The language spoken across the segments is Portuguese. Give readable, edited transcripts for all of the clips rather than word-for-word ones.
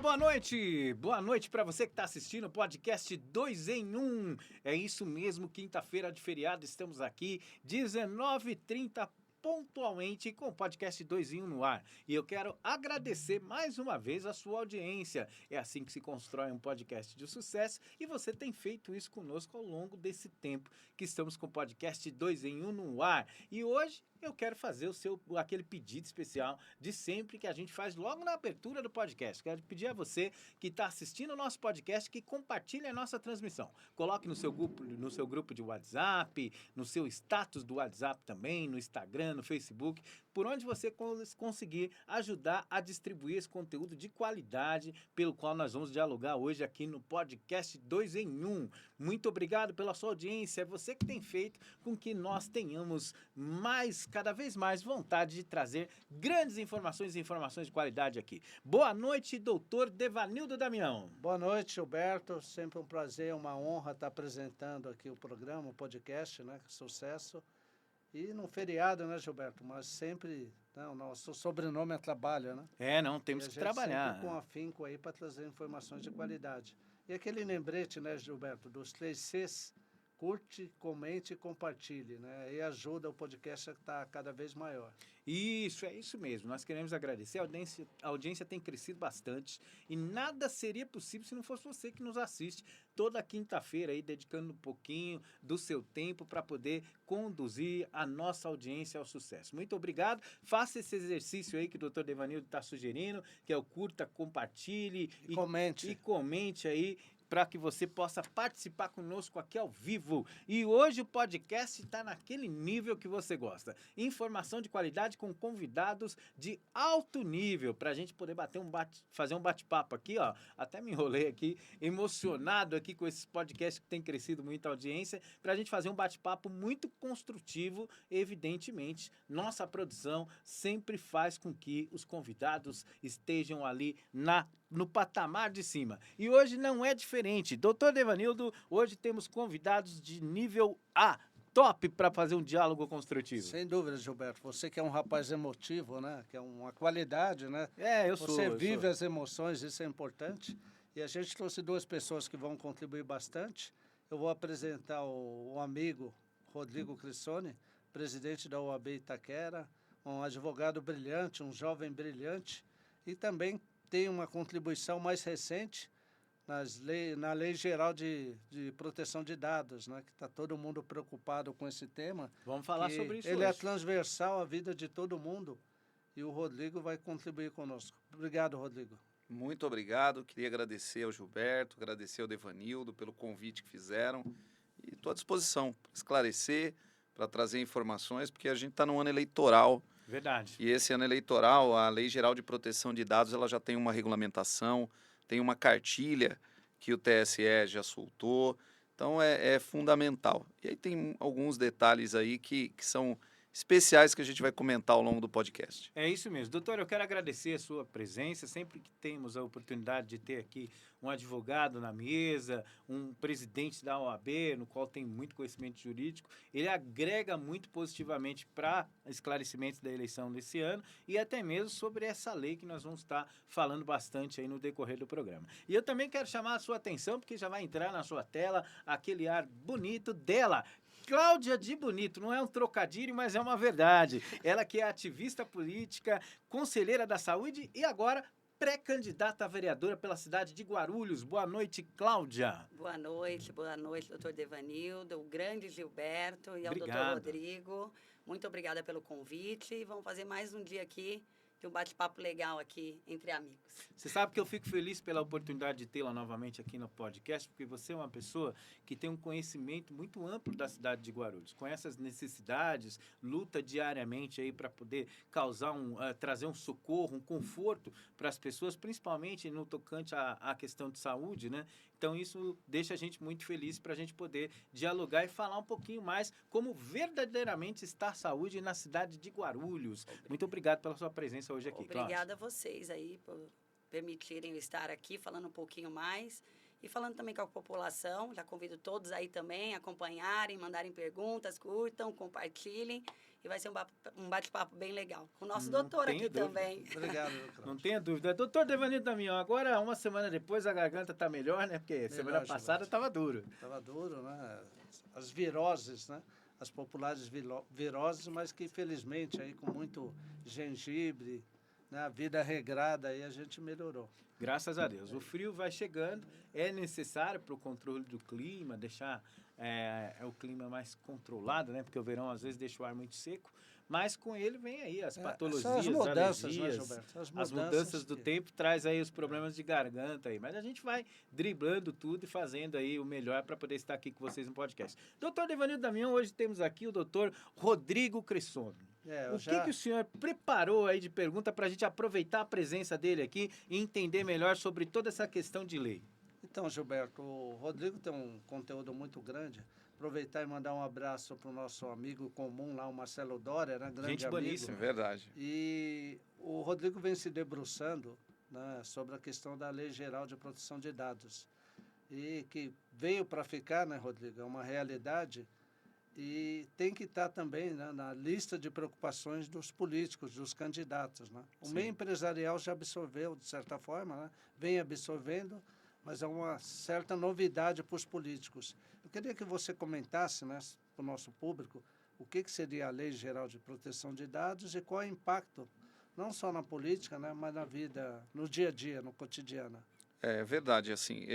boa noite! Boa noite para você que está assistindo o podcast 2 em 1. É isso mesmo, quinta-feira de feriado, estamos aqui, 19h30, pontualmente com o podcast 2 em 1 no ar. E eu quero agradecer mais uma vez a sua audiência. É assim que se constrói um podcast de sucesso e você tem feito isso conosco ao longo desse tempo que estamos com o podcast 2 em 1 no ar. E hoje eu quero fazer aquele pedido especial de sempre que a gente faz logo na abertura do podcast. Quero pedir a você que está assistindo o nosso podcast que compartilhe a nossa transmissão. Coloque no seu grupo de WhatsApp, no seu status do WhatsApp também, no Instagram, no Facebook, por onde você conseguir ajudar a distribuir esse conteúdo de qualidade pelo qual nós vamos dialogar hoje aqui no podcast 2 em 1. Muito obrigado pela sua audiência, é você que tem feito com que nós tenhamos cada vez mais vontade de trazer grandes informações e informações de qualidade aqui. Boa noite, doutor Devanildo Damião. Boa noite, Gilberto. Sempre um prazer, uma honra estar apresentando aqui o programa, o podcast, né? Sucesso. E num feriado, né, Gilberto? Mas sempre, né, o nosso sobrenome é trabalho, né? Temos que trabalhar. Sempre com afinco aí para trazer informações de qualidade. E aquele lembrete, né, Gilberto, dos 3 Cs, curte, comente e compartilhe, né? E ajuda o podcast a estar cada vez maior. Isso, é isso mesmo. Nós queremos agradecer. A audiência tem crescido bastante e nada seria possível se não fosse você que nos assiste toda quinta-feira aí, dedicando um pouquinho do seu tempo para poder conduzir a nossa audiência ao sucesso. Muito obrigado. Faça esse exercício aí que o doutor Devanildo está sugerindo, que é o curta, compartilhe e comente aí, para que você possa participar conosco aqui ao vivo. E hoje o podcast está naquele nível que você gosta. Informação de qualidade com convidados de alto nível, para a gente poder fazer um bate-papo aqui, ó. Até me enrolei aqui, emocionado aqui com esses podcasts que tem crescido muita audiência, para a gente fazer um bate-papo muito construtivo. Evidentemente, nossa produção sempre faz com que os convidados estejam ali no patamar de cima. E hoje não é diferente. Doutor Devanildo, hoje temos convidados de nível A, top para fazer um diálogo construtivo. Sem dúvida, Gilberto. Você que é um rapaz emotivo, né? Que é uma qualidade, né? Você vive as emoções, isso é importante. E a gente trouxe 2 pessoas que vão contribuir bastante. Eu vou apresentar o amigo Rodrigo Crissoni, presidente da OAB Itaquera, um advogado brilhante, um jovem brilhante, e também tem uma contribuição mais recente na Lei Geral de Proteção de Dados, né, que está todo mundo preocupado com esse tema. Vamos falar sobre isso Ele hoje. é transversal à vida de todo mundo e o Rodrigo vai contribuir conosco. Obrigado, Rodrigo. Muito obrigado. Queria agradecer ao Gilberto, agradecer ao Devanildo pelo convite que fizeram e estou à disposição para esclarecer, para trazer informações, porque a gente está no ano eleitoral. Verdade. E esse ano eleitoral, a Lei Geral de Proteção de Dados, ela já tem uma regulamentação, tem uma cartilha que o TSE já soltou, então é fundamental. E aí tem alguns detalhes aí que são especiais que a gente vai comentar ao longo do podcast. É isso mesmo. Doutor, eu quero agradecer a sua presença. Sempre que temos a oportunidade de ter aqui um advogado na mesa, um presidente da OAB, no qual tem muito conhecimento jurídico, ele agrega muito positivamente para esclarecimentos da eleição desse ano e até mesmo sobre essa lei que nós vamos estar falando bastante aí no decorrer do programa. E eu também quero chamar a sua atenção, porque já vai entrar na sua tela aquele ar bonito dela, Cláudia de Bonito. Não é um trocadilho, mas é uma verdade. Ela que é ativista política, conselheira da saúde e agora pré-candidata a vereadora pela cidade de Guarulhos. Boa noite, Cláudia. Boa noite, doutor Devanildo, o grande Gilberto e ao Obrigado. doutor Rodrigo. Muito obrigada pelo convite e vamos fazer mais um dia aqui de um bate-papo legal aqui entre amigos. Você sabe que eu fico feliz pela oportunidade de tê-la novamente aqui no podcast, porque você é uma pessoa que tem um conhecimento muito amplo da cidade de Guarulhos, conhece as necessidades, luta diariamente aí para poder trazer um socorro, um conforto para as pessoas, principalmente no tocante à questão de saúde, né? Então isso deixa a gente muito feliz para a gente poder dialogar e falar um pouquinho mais como verdadeiramente está a saúde na cidade de Guarulhos. Muito obrigado pela sua presença hoje aqui, Cláudia. Obrigada a vocês aí por permitirem eu estar aqui falando um pouquinho mais. e falando também com a população. Já convido todos aí também a acompanharem, mandarem perguntas, curtam, compartilhem. E vai ser um bate-papo bem legal. Com o nosso doutor aqui também. Obrigado, doutor. Não tenha dúvida. Doutor Devanildo Damião, agora, uma semana depois, a garganta está melhor, né? Porque semana passada estava duro. Estava duro, né? As viroses, né? As populares viroses, mas que, infelizmente, aí com muito gengibre, né? A vida regrada, aí a gente melhorou. Graças a Deus. O frio vai chegando, é necessário para o controle do clima, deixar o clima mais controlado, né? Porque o verão às vezes deixa o ar muito seco, mas com ele vem aí as patologias, as mudanças, alergias, né, Gilberto? as mudanças do tempo traz aí os problemas de garganta aí, mas a gente vai driblando tudo e fazendo aí o melhor para poder estar aqui com vocês no podcast. Doutor Devanildo Damião, hoje temos aqui o doutor Rodrigo Cressoni. Que o senhor preparou aí de pergunta para a gente aproveitar a presença dele aqui e entender melhor sobre toda essa questão de lei? Então, Gilberto, o Rodrigo tem um conteúdo muito grande. Aproveitar e mandar um abraço para o nosso amigo comum lá, o Marcelo Doria, né? Grande gente amigo. boníssima. Verdade. E o Rodrigo vem se debruçando, né, sobre a questão da Lei Geral de Proteção de Dados. E que veio para ficar, né, Rodrigo? É uma realidade. E tem que estar também, né, na lista de preocupações dos políticos, dos candidatos, né? O meio empresarial já absorveu, de certa forma, né? Vem absorvendo, mas é uma certa novidade para os políticos. Eu queria que você comentasse, né, para o nosso público, o que seria a Lei Geral de Proteção de Dados e qual é o impacto, não só na política, né, mas na vida, no dia a dia, no cotidiano. É verdade, assim,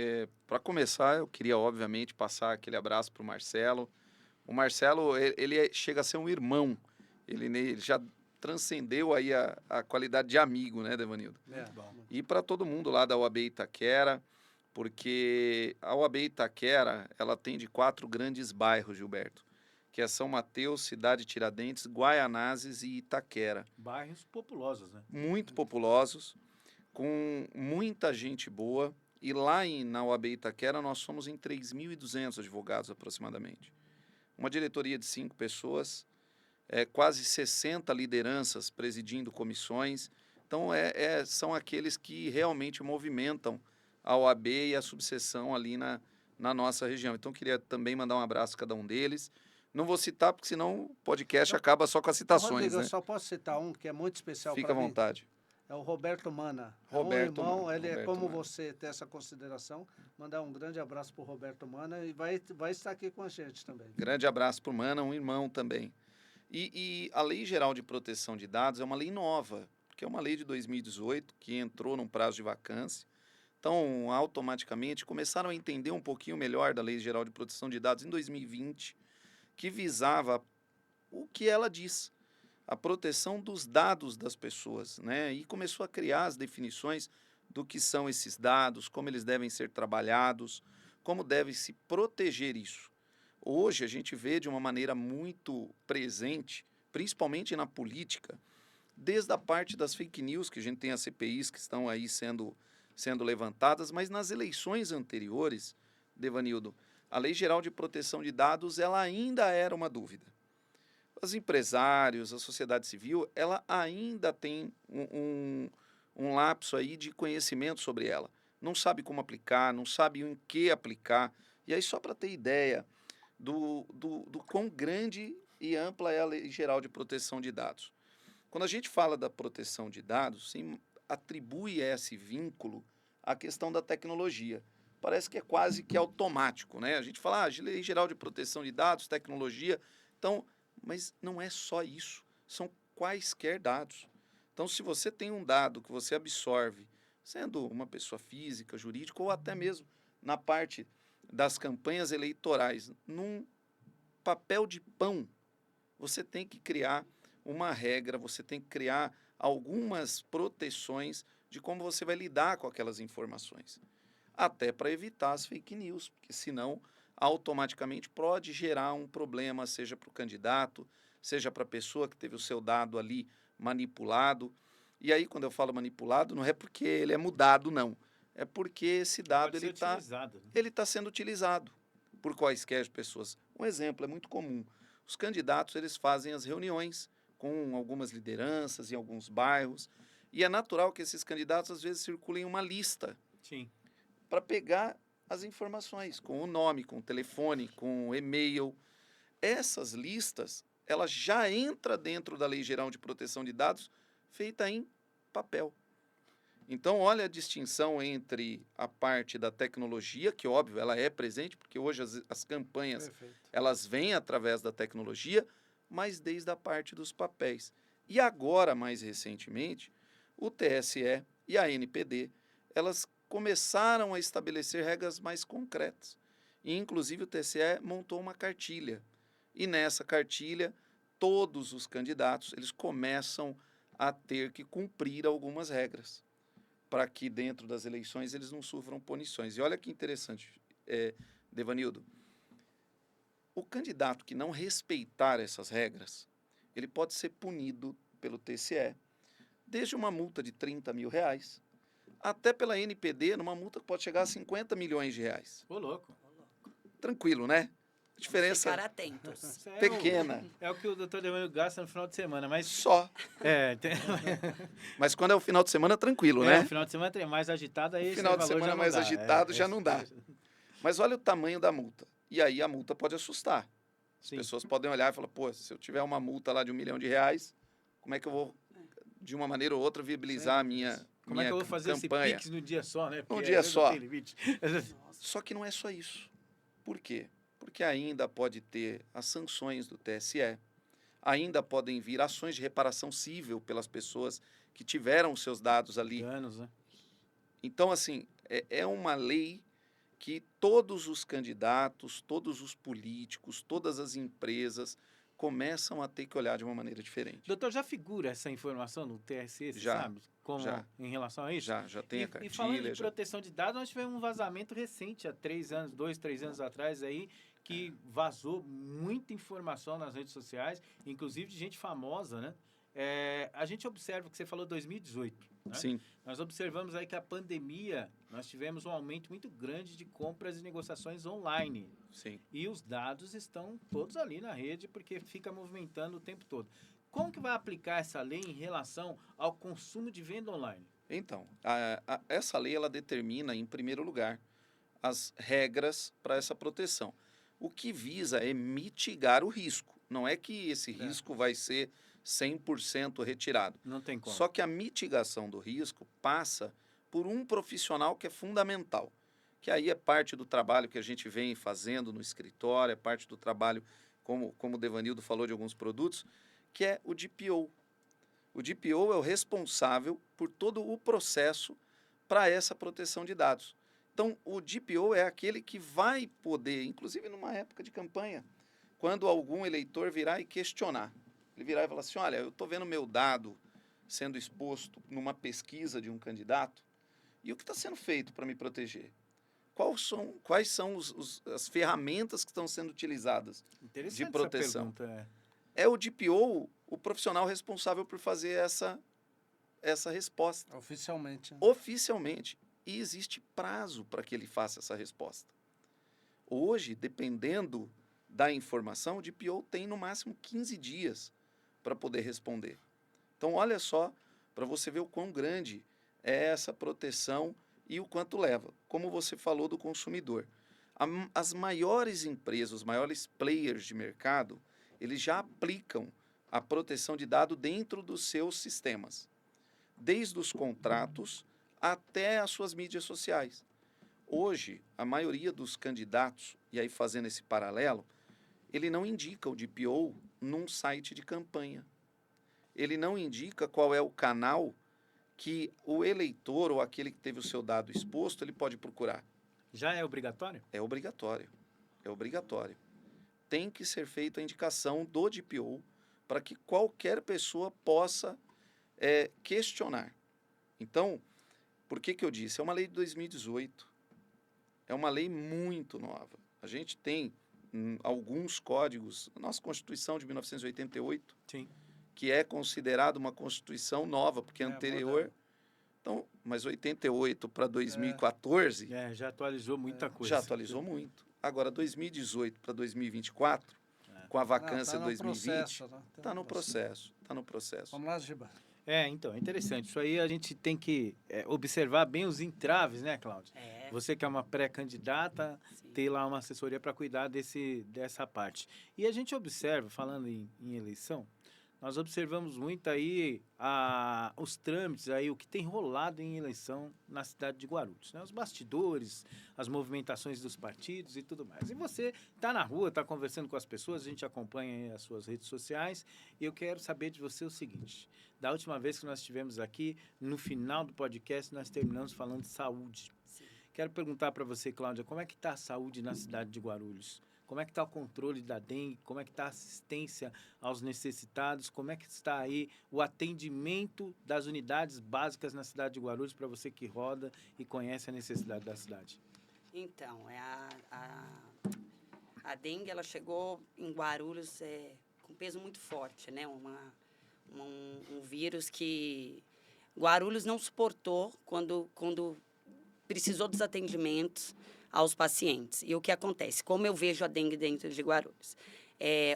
para começar, eu queria, obviamente, passar aquele abraço para o Marcelo. O Marcelo, ele chega a ser um irmão, ele já transcendeu aí a qualidade de amigo, né, Devanildo? Bom. E para todo mundo lá da OAB Itaquera, porque a OAB Itaquera, ela atende 4 grandes bairros, Gilberto, que é São Mateus, Cidade Tiradentes, Guaianazes e Itaquera. Bairros populosos, né? Muito populosos, com muita gente boa, e lá na OAB Itaquera nós somos em 3.200 advogados aproximadamente. Uma diretoria de 5 pessoas, quase 60 lideranças presidindo comissões. Então, são aqueles que realmente movimentam a OAB e a subseção ali na nossa região. Então, queria também mandar um abraço a cada um deles. Não vou citar, porque senão o podcast acaba só com as citações, Rodrigo, né? eu só posso citar um que é muito especial para mim. Fica à vontade. É o Roberto Mana. Roberto é um irmão, Mana, ele é Roberto como Mana. você, ter essa consideração. Mandar um grande abraço para o Roberto Mana e vai estar aqui com a gente também. Grande abraço para o Mana, um irmão também. E a Lei Geral de Proteção de Dados é uma lei nova, porque é uma lei de 2018 que entrou num prazo de vacância. Então, automaticamente, começaram a entender um pouquinho melhor da Lei Geral de Proteção de Dados em 2020, que visava o que ela diz, a proteção dos dados das pessoas, né? E começou a criar as definições do que são esses dados, como eles devem ser trabalhados, como deve se proteger isso. Hoje a gente vê de uma maneira muito presente, principalmente na política, desde a parte das fake news, que a gente tem as CPIs que estão aí sendo levantadas, mas nas eleições anteriores, Devanildo, a Lei Geral de Proteção de Dados ela ainda era uma dúvida. Os empresários, a sociedade civil, ela ainda tem um lapso aí de conhecimento sobre ela. Não sabe como aplicar, não sabe em que aplicar. E aí, só para ter ideia do quão grande e ampla é a Lei Geral de Proteção de Dados. Quando a gente fala da proteção de dados, sim, atribui esse vínculo à questão da tecnologia. Parece que é quase que automático, né? A gente fala, Lei Geral de Proteção de Dados, tecnologia. Então, mas não é só isso, são quaisquer dados. Então, se você tem um dado que você absorve, sendo uma pessoa física, jurídica, ou até mesmo na parte das campanhas eleitorais, num papel de pão, você tem que criar uma regra, você tem que criar algumas proteções de como você vai lidar com aquelas informações. Até para evitar as fake news, porque senão automaticamente pode gerar um problema, seja para o candidato, seja para a pessoa que teve o seu dado ali manipulado. E aí, quando eu falo manipulado, não é porque ele é mudado, não. É porque esse dado ele tá sendo utilizado por quaisquer pessoas. Um exemplo é muito comum. Os candidatos eles fazem as reuniões com algumas lideranças em alguns bairros e é natural que esses candidatos às vezes circulem uma lista. Sim. Para pegar as informações, com o nome, com o telefone, com o e-mail. Essas listas, ela já entra dentro da Lei Geral de Proteção de Dados, feita em papel. Então, olha a distinção entre a parte da tecnologia, que, óbvio, ela é presente, porque hoje as campanhas, Perfeito. elas vêm através da tecnologia, mas desde a parte dos papéis. E agora, mais recentemente, o TSE e a ANPD, elas começaram a estabelecer regras mais concretas. E, inclusive, o TSE montou uma cartilha. E nessa cartilha, todos os candidatos, eles começam a ter que cumprir algumas regras, para que dentro das eleições eles não sofram punições. E olha que interessante, Devanildo, o candidato que não respeitar essas regras, ele pode ser punido pelo TSE, desde uma multa de R$30 mil, até pela ANPD, numa multa que pode chegar a R$50 milhões. Ô, louco. Tranquilo, né? Diferença Ficar atentos. Isso é pequena. É o que o doutor Devanildo gasta no final de semana, mas... Só. Tem... Mas quando é o final de semana, tranquilo, o né? final de semana é mais agitado, aí O esse final de valor semana já não mais dá. agitado já não dá. Mas olha o tamanho da multa. E aí a multa pode assustar. As Sim. pessoas podem olhar e falar, pô, se eu tiver uma multa lá de R$1 milhão, como é que eu vou, de uma maneira ou outra, viabilizar a minha Como é que eu vou fazer campanha? esse Pix no dia só, né? Num Porque dia às vezes só. não tem limite. Só que não é só isso. Por quê? Porque ainda pode ter as sanções do TSE, ainda podem vir ações de reparação civil pelas pessoas que tiveram seus dados ali. Anos, né? Então, assim, é uma lei que todos os candidatos, todos os políticos, todas as empresas começam a ter que olhar de uma maneira diferente. Doutor, já figura essa informação no TSE, você Já, sabe? Como já. em relação a isso? Já tem a E falando cartilha. de proteção de dados, nós tivemos um vazamento recente, há 3 anos atrás aí, que vazou muita informação nas redes sociais, inclusive de gente famosa, né? A gente observa que você falou 2018, né? Sim, Nós observamos aí que a pandemia, nós tivemos um aumento muito grande de compras e negociações online. sim. E os dados estão todos ali na rede, porque fica movimentando o tempo todo. Como que vai aplicar essa lei em relação ao consumo de venda online? Então, essa lei ela determina, em primeiro lugar, as regras para essa proteção. O que visa é mitigar o risco. Não é que esse risco vai ser 100% retirado. Não tem como. Só que a mitigação do risco passa por um profissional que é fundamental, que aí é parte do trabalho que a gente vem fazendo no escritório, é parte do trabalho, como o Devanildo falou de alguns produtos, que é o DPO. O DPO é o responsável por todo o processo para essa proteção de dados. Então, o DPO é aquele que vai poder, inclusive numa época de campanha, quando algum eleitor virar e questionar. Ele virar e falar assim, olha, eu estou vendo meu dado sendo exposto numa pesquisa de um candidato, e o que está sendo feito para me proteger? Quais são as ferramentas que estão sendo utilizadas Interessante de proteção? essa pergunta. É o DPO o profissional responsável por fazer essa resposta. Oficialmente. Né? Oficialmente. E existe prazo para que ele faça essa resposta. Hoje, dependendo da informação, o DPO tem no máximo 15 dias para poder responder. Então, olha só, para você ver o quão grande é essa proteção e o quanto leva. Como você falou do consumidor. As maiores empresas, os maiores players de mercado, eles já aplicam a proteção de dado dentro dos seus sistemas. Desde os contratos até as suas mídias sociais. Hoje, a maioria dos candidatos, e aí fazendo esse paralelo, ele não indica o DPO num site de campanha. Ele não indica qual é o canal que o eleitor ou aquele que teve o seu dado exposto, ele pode procurar. Já é obrigatório? É obrigatório. É obrigatório. Tem que ser feita a indicação do DPO para que qualquer pessoa possa questionar. Então, por que eu disse? É uma lei de 2018. É uma lei muito nova. A gente tem alguns códigos, a nossa Constituição de 1988, Sim. que é considerada uma Constituição nova, porque é anterior. Moderno. Então, mas 88 para 2014 Já atualizou muita coisa. já atualizou muito. Agora, 2018 para 2024, com a vacância Não, de 2020, né? está no processo. Está no processo. Vamos lá, Giba. Então, é interessante. Isso aí a gente tem que observar bem os entraves, né, Cláudio? Você que é uma pré-candidata, Sim. ter lá uma assessoria para cuidar dessa parte. E a gente observa, falando em eleição, nós observamos muito aí os trâmites, aí, o que tem rolado em eleição na cidade de Guarulhos, né? Os bastidores, as movimentações dos partidos e tudo mais. E você está na rua, está conversando com as pessoas, a gente acompanha aí as suas redes sociais, e eu quero saber de você o seguinte: da última vez que nós estivemos aqui, no final do podcast, nós terminamos falando de saúde. Sim. Quero perguntar para você, Cláudia, como é que está a saúde na cidade de Guarulhos? Como é que está o controle da dengue? Como é que está a assistência aos necessitados? Como é que está aí o atendimento das unidades básicas na cidade de Guarulhos, para você que roda e conhece a necessidade da cidade? Então, a dengue, ela chegou em Guarulhos com peso muito forte, né? Um vírus que Guarulhos não suportou quando precisou dos atendimentos aos pacientes. E o que acontece? Como eu vejo a dengue dentro de Guarulhos?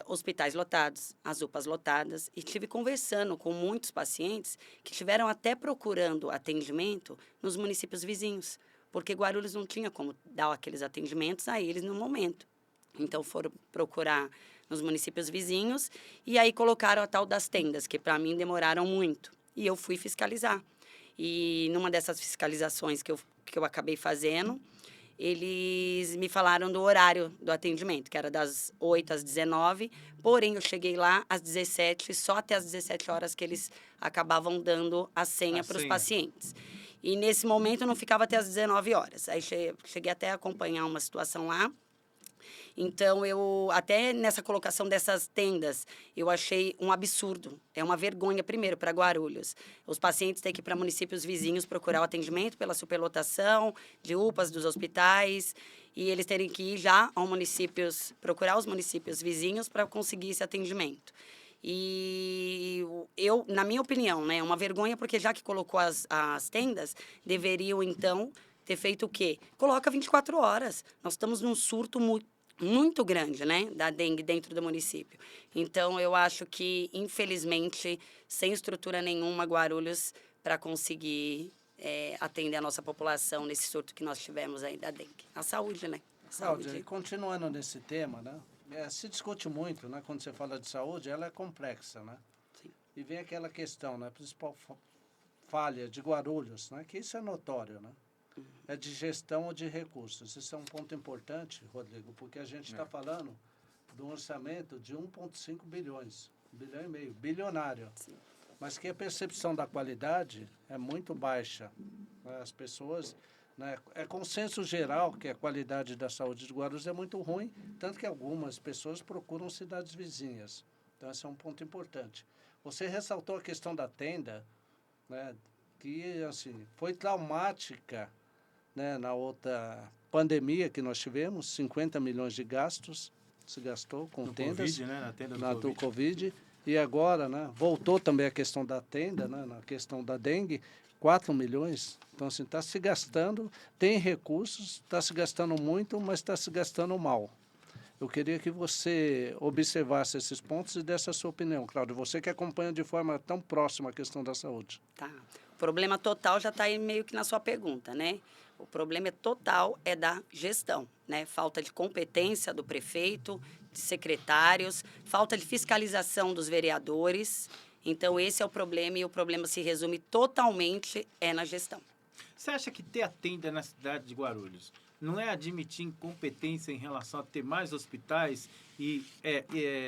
Hospitais lotados, as UPAs lotadas, e estive conversando com muitos pacientes que estiveram até procurando atendimento nos municípios vizinhos, porque Guarulhos não tinha como dar aqueles atendimentos a eles no momento. Então, foram procurar nos municípios vizinhos e aí colocaram a tal das tendas, que para mim demoraram muito. E eu fui fiscalizar. E numa dessas fiscalizações que eu acabei fazendo, eles me falaram do horário do atendimento, que era das 8 às 19, porém eu cheguei lá às 17, só até às 17 horas que eles acabavam dando a senha para os pacientes. E nesse momento eu não ficava até às 19 horas. Aí cheguei até a acompanhar uma situação lá. Então, eu até nessa colocação dessas tendas, eu achei um absurdo. É uma vergonha, primeiro, para Guarulhos. Os pacientes têm que ir para municípios vizinhos procurar o atendimento pela superlotação de UPAs, dos hospitais, e eles terem que ir já procurar os municípios vizinhos para conseguir esse atendimento. E eu, na minha opinião, né, é uma vergonha, porque já que colocou as tendas, deveriam, então, ter feito o quê? Coloca 24 horas. Nós estamos num surto muito grande, né, da dengue dentro do município. Então, eu acho que, infelizmente, sem estrutura nenhuma, Guarulhos, para conseguir atender a nossa população nesse surto que nós tivemos aí da dengue. A saúde, né? Cláudia, e continuando nesse tema, né, se discute muito, né, quando você fala de saúde, ela é complexa, né? Sim. E vem aquela questão, né, a principal falha de Guarulhos, né, que isso é notório, né? É de gestão ou de recursos. Isso é um ponto importante, Rodrigo, porque a gente está falando de um orçamento de 1,5 bilhões, 1,5 bilhão, bilionário. Sim. Mas que a percepção da qualidade é muito baixa. As pessoas, né, é consenso geral que a qualidade da saúde de Guarulhos é muito ruim, tanto que algumas pessoas procuram cidades vizinhas. Então, esse é um ponto importante. Você ressaltou a questão da tenda, né, que assim, foi traumática, né, na outra pandemia que nós tivemos, 50 milhões de gastos se gastou com tendas. COVID, né? Na tenda do Covid. E agora, né, voltou também a questão da tenda, né, na questão da dengue, 4 milhões. Então, assim, está se gastando, tem recursos, está se gastando muito, mas está se gastando mal. Eu queria que você observasse esses pontos e desse a sua opinião, Cláudio. Você que acompanha de forma tão próxima a questão da saúde. Tá. O problema total já está aí meio que na sua pergunta, né? O problema total é da gestão, né? Falta de competência do prefeito, de secretários, falta de fiscalização dos vereadores. Então, esse é o problema, e o problema se resume totalmente na gestão. Você acha que ter a tenda na cidade de Guarulhos não é admitir incompetência em relação a ter mais hospitais e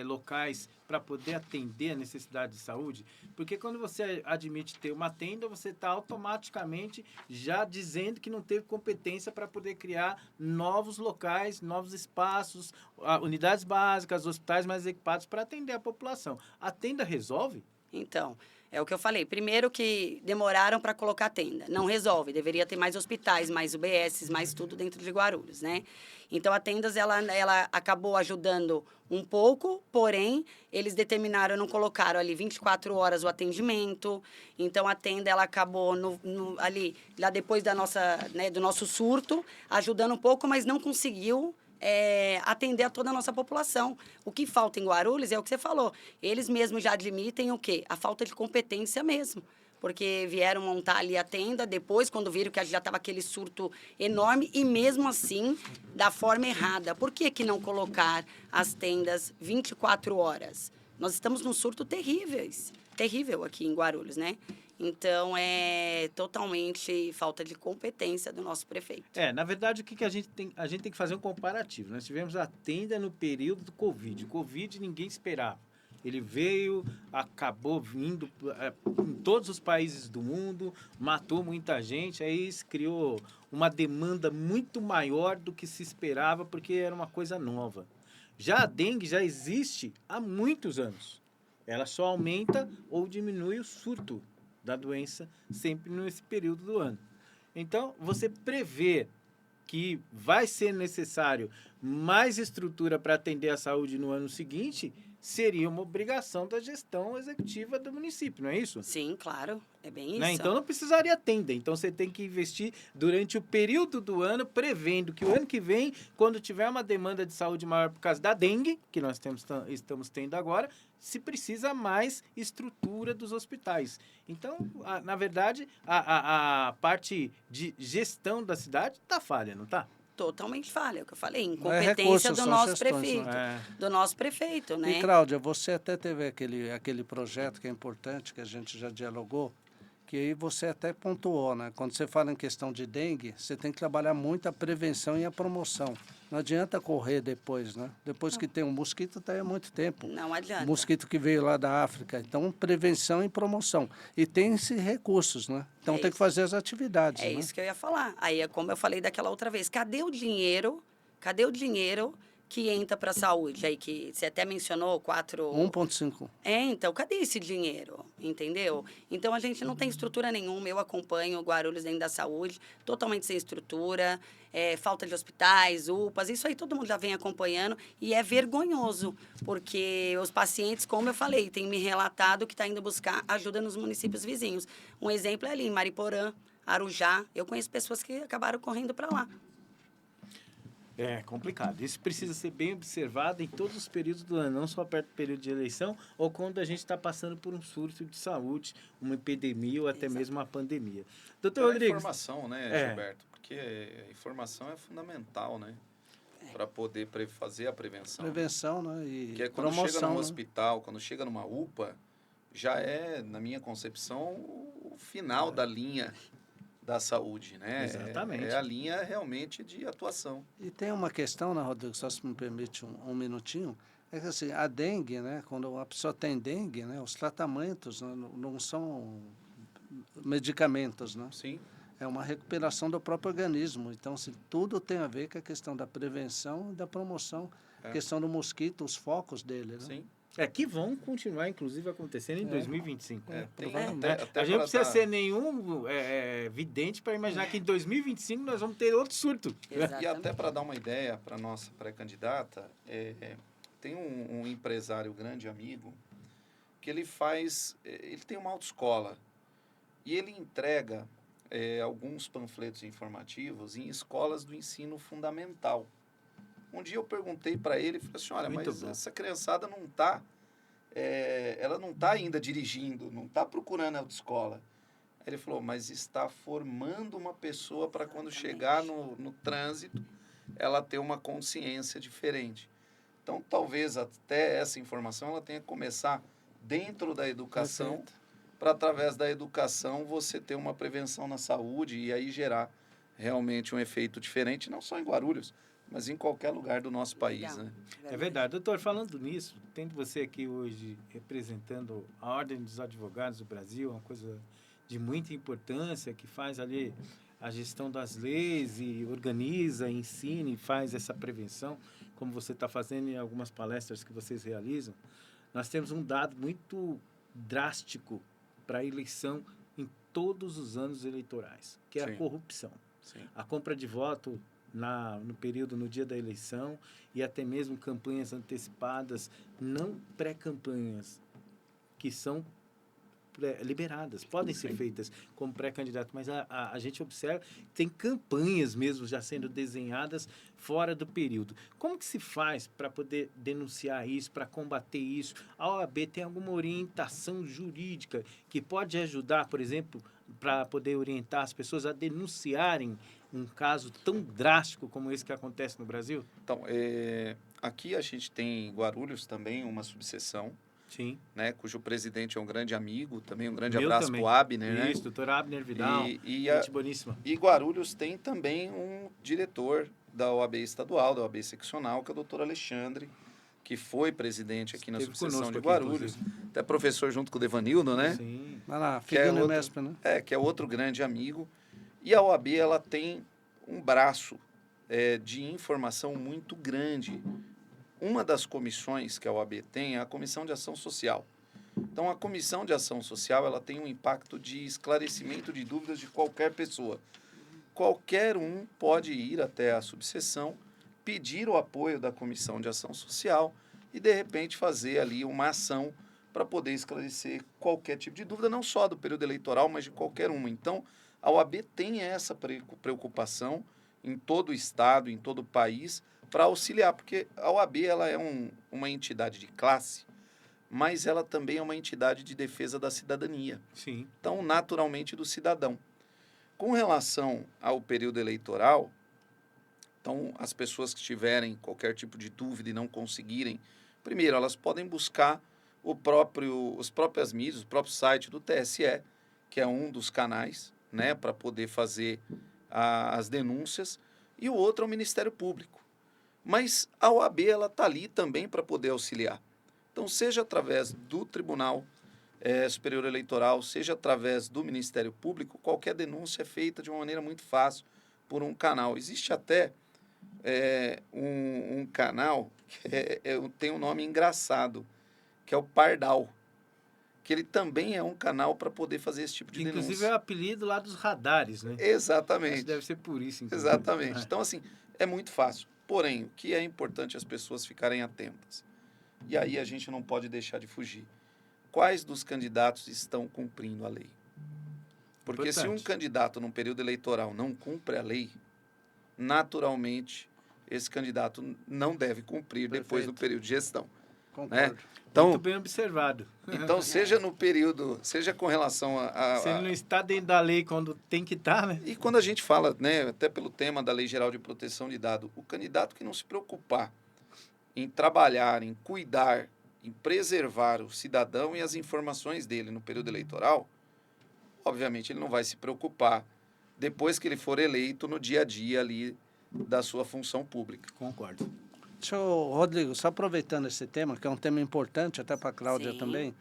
locais para poder atender a necessidade de saúde? Porque quando você admite ter uma tenda, você está automaticamente já dizendo que não teve competência para poder criar novos locais, novos espaços, unidades básicas, hospitais mais equipados para atender a população. A tenda resolve? Então, é o que eu falei. Primeiro que demoraram para colocar tenda. Não resolve. Deveria ter mais hospitais, mais UBSs, mais tudo dentro de Guarulhos, né? Então, a tendas, ela acabou ajudando um pouco, porém, eles determinaram, não colocaram ali 24 horas o atendimento. Então, a tenda, ela acabou ali, lá depois da do nosso surto, ajudando um pouco, mas não conseguiu atender a toda a nossa população. O que falta em Guarulhos é o que você falou. Eles mesmos já admitem o quê? A falta de competência mesmo. porque vieram montar ali a tenda, depois, quando viram que já estava aquele surto enorme, e mesmo assim, da forma errada. Por que que não colocar as tendas 24 horas? Nós estamos num surto terrível aqui em Guarulhos, né? Então, é totalmente falta de competência do nosso prefeito. Na verdade, o que a gente tem? A gente tem que fazer um comparativo. Nós tivemos a tenda no período do Covid. O Covid ninguém esperava. Ele veio, acabou vindo em todos os países do mundo, matou muita gente, aí isso criou uma demanda muito maior do que se esperava, porque era uma coisa nova. Já a dengue já existe há muitos anos. Ela só aumenta ou diminui o surto da doença sempre nesse período do ano. Então, você prevê que vai ser necessário mais estrutura para atender a saúde no ano seguinte, seria uma obrigação da gestão executiva do município, não é isso? Sim, claro, é bem isso. Né? Então não precisaria tenda. Então você tem que investir durante o período do ano, prevendo que o ano que vem, quando tiver uma demanda de saúde maior por causa da dengue, que nós estamos tendo agora, se precisa mais estrutura dos hospitais. Então, na verdade, a parte de gestão da cidade está falha, não está? Totalmente falha, é o que eu falei, recursos, incompetência do são nosso gestões, prefeito. né? Do nosso prefeito, né? E, Cláudia, você até teve aquele projeto que é importante, que a gente já dialogou, que aí você até pontuou, né? Quando você fala em questão de dengue, você tem que trabalhar muito a prevenção e a promoção. Não adianta correr depois, né? Depois que tem um mosquito, está aí há muito tempo. Não adianta. O mosquito que veio lá da África. Então, prevenção e promoção. E tem-se recursos, né? Então, tem que fazer as atividades, É né? isso que eu ia falar. Aí é como eu falei daquela outra vez. Cadê o dinheiro? Cadê o dinheiro que entra para a saúde? Aí que você até mencionou 1,5. Então, cadê esse dinheiro? Entendeu? Então, a gente não tem estrutura nenhuma. Eu acompanho o Guarulhos dentro da saúde, totalmente sem estrutura, falta de hospitais, UPAs, isso aí todo mundo já vem acompanhando e é vergonhoso, porque os pacientes, como eu falei, têm me relatado que está indo buscar ajuda nos municípios vizinhos. Um exemplo é ali, em Mariporã, Arujá. Eu conheço pessoas que acabaram correndo para lá. É complicado. Isso precisa ser bem observado em todos os períodos do ano, não só perto do período de eleição ou quando a gente está passando por um surto de saúde, uma epidemia ou até mesmo uma pandemia. Doutor Rodrigues. Informação, né, Gilberto? Porque a informação é fundamental, né? Para poder fazer a prevenção. Prevenção, né? E Porque quando promoção, chega num né? hospital, quando chega numa UPA, já é, na minha concepção, o final da linha da saúde, né? Exatamente. É a linha realmente de atuação. E tem uma questão, né, Rodrigo, só se me permite um minutinho, é que assim, a dengue, né, quando a pessoa tem dengue, né, os tratamentos, né, não são medicamentos, né? Sim. É uma recuperação do próprio organismo. Então, assim, tudo tem a ver com a questão da prevenção e da promoção, a questão do mosquito, os focos dele, né? Sim. Que vão continuar, inclusive, acontecendo em 2025. Provavelmente. A gente não precisa ser nenhum vidente para imaginar que em 2025 nós vamos ter outro surto. Exatamente. E até para dar uma ideia para a nossa pré-candidata, tem um empresário grande amigo que ele tem uma autoescola e ele entrega alguns panfletos informativos em escolas do ensino fundamental. Um dia eu perguntei para ele, falei assim, olha, mas essa criançada não está, ela não está ainda dirigindo, não está procurando a autoescola. Aí ele falou, mas está formando uma pessoa para quando chegar no trânsito, ela ter uma consciência diferente. Então, talvez até essa informação ela tenha que começar dentro da educação, para através da educação você ter uma prevenção na saúde e aí gerar realmente um efeito diferente, não só em Guarulhos, mas em qualquer lugar do nosso país, né? É verdade. Doutor, falando nisso, tendo você aqui hoje representando a Ordem dos Advogados do Brasil, uma coisa de muita importância, que faz ali a gestão das leis e organiza, ensina e faz essa prevenção, como você está fazendo em algumas palestras que vocês realizam, nós temos um dado muito drástico para a eleição em todos os anos eleitorais, que é a corrupção. Sim. A compra de voto no dia da eleição e até mesmo campanhas antecipadas, não pré-campanhas, que são liberadas, podem ser feitas como pré-candidato, mas a gente observa que tem campanhas mesmo já sendo desenhadas fora do período. Como que se faz para poder denunciar isso, para combater isso? A OAB tem alguma orientação jurídica que pode ajudar, por exemplo, para poder orientar as pessoas a denunciarem um caso tão drástico como esse que acontece no Brasil? Então, aqui a gente tem em Guarulhos também uma subseção, Sim. né, cujo presidente é um grande amigo, também um grande Meu abraço também. para o Abner, né? Isso, doutor Abner Vidal, E gente boníssima. E Guarulhos tem também um diretor da OAB estadual, da OAB seccional, que é o doutor Alexandre, que foi presidente aqui na Esteve subseção conosco de aqui, Guarulhos, até professor junto com o Devanildo, né? Sim. Vai lá, Que é fica no outro- Mesp, né? que é outro grande amigo. E a OAB, ela tem um braço de informação muito grande. Uma das comissões que a OAB tem é a Comissão de Ação Social. Então, a Comissão de Ação Social, ela tem um impacto de esclarecimento de dúvidas de qualquer pessoa. Qualquer um pode ir até a subseção, pedir o apoio da Comissão de Ação Social e, de repente, fazer ali uma ação para poder esclarecer qualquer tipo de dúvida, não só do período eleitoral, mas de qualquer uma. Então, a OAB tem essa preocupação em todo o estado, em todo o país, para auxiliar, porque a OAB ela é uma entidade de classe, mas ela também é uma entidade de defesa da cidadania, Sim. então, naturalmente, do cidadão. Com relação ao período eleitoral, então, as pessoas que tiverem qualquer tipo de dúvida e não conseguirem, primeiro, elas podem buscar os próprias mídias, o próprio site do TSE, que é um dos canais, né, para poder fazer as denúncias, e o outro é o Ministério Público. Mas a OAB está ali também para poder auxiliar. Então, seja através do Tribunal Superior Eleitoral, seja através do Ministério Público, qualquer denúncia é feita de uma maneira muito fácil por um canal. Existe até um canal que tem um nome engraçado, que é o Pardal, que ele também é um canal para poder fazer esse tipo de Que, denúncia. inclusive, é o apelido lá dos radares, né? Exatamente. Acho que deve ser por isso, inclusive. Exatamente. É. Então, assim, é muito fácil. Porém, o que é importante as pessoas ficarem atentas? E aí a gente não pode deixar de fugir. Quais dos candidatos estão cumprindo a lei? Porque se um Importante. candidato num período eleitoral não cumpre a lei, naturalmente esse candidato não deve cumprir depois do Perfeito. período de gestão. Concordo. Então, Muito bem observado. então seja no período, seja com relação Se ele não está dentro da lei quando tem que estar, né? E quando a gente fala, né, até pelo tema da Lei Geral de Proteção de Dados, o candidato que não se preocupar em trabalhar, em cuidar, em preservar o cidadão e as informações dele no período eleitoral, obviamente ele não vai se preocupar depois que ele for eleito no dia a dia ali da sua função pública. Concordo. Rodrigo, só aproveitando esse tema, que é um tema importante até para a Cláudia Sim. também.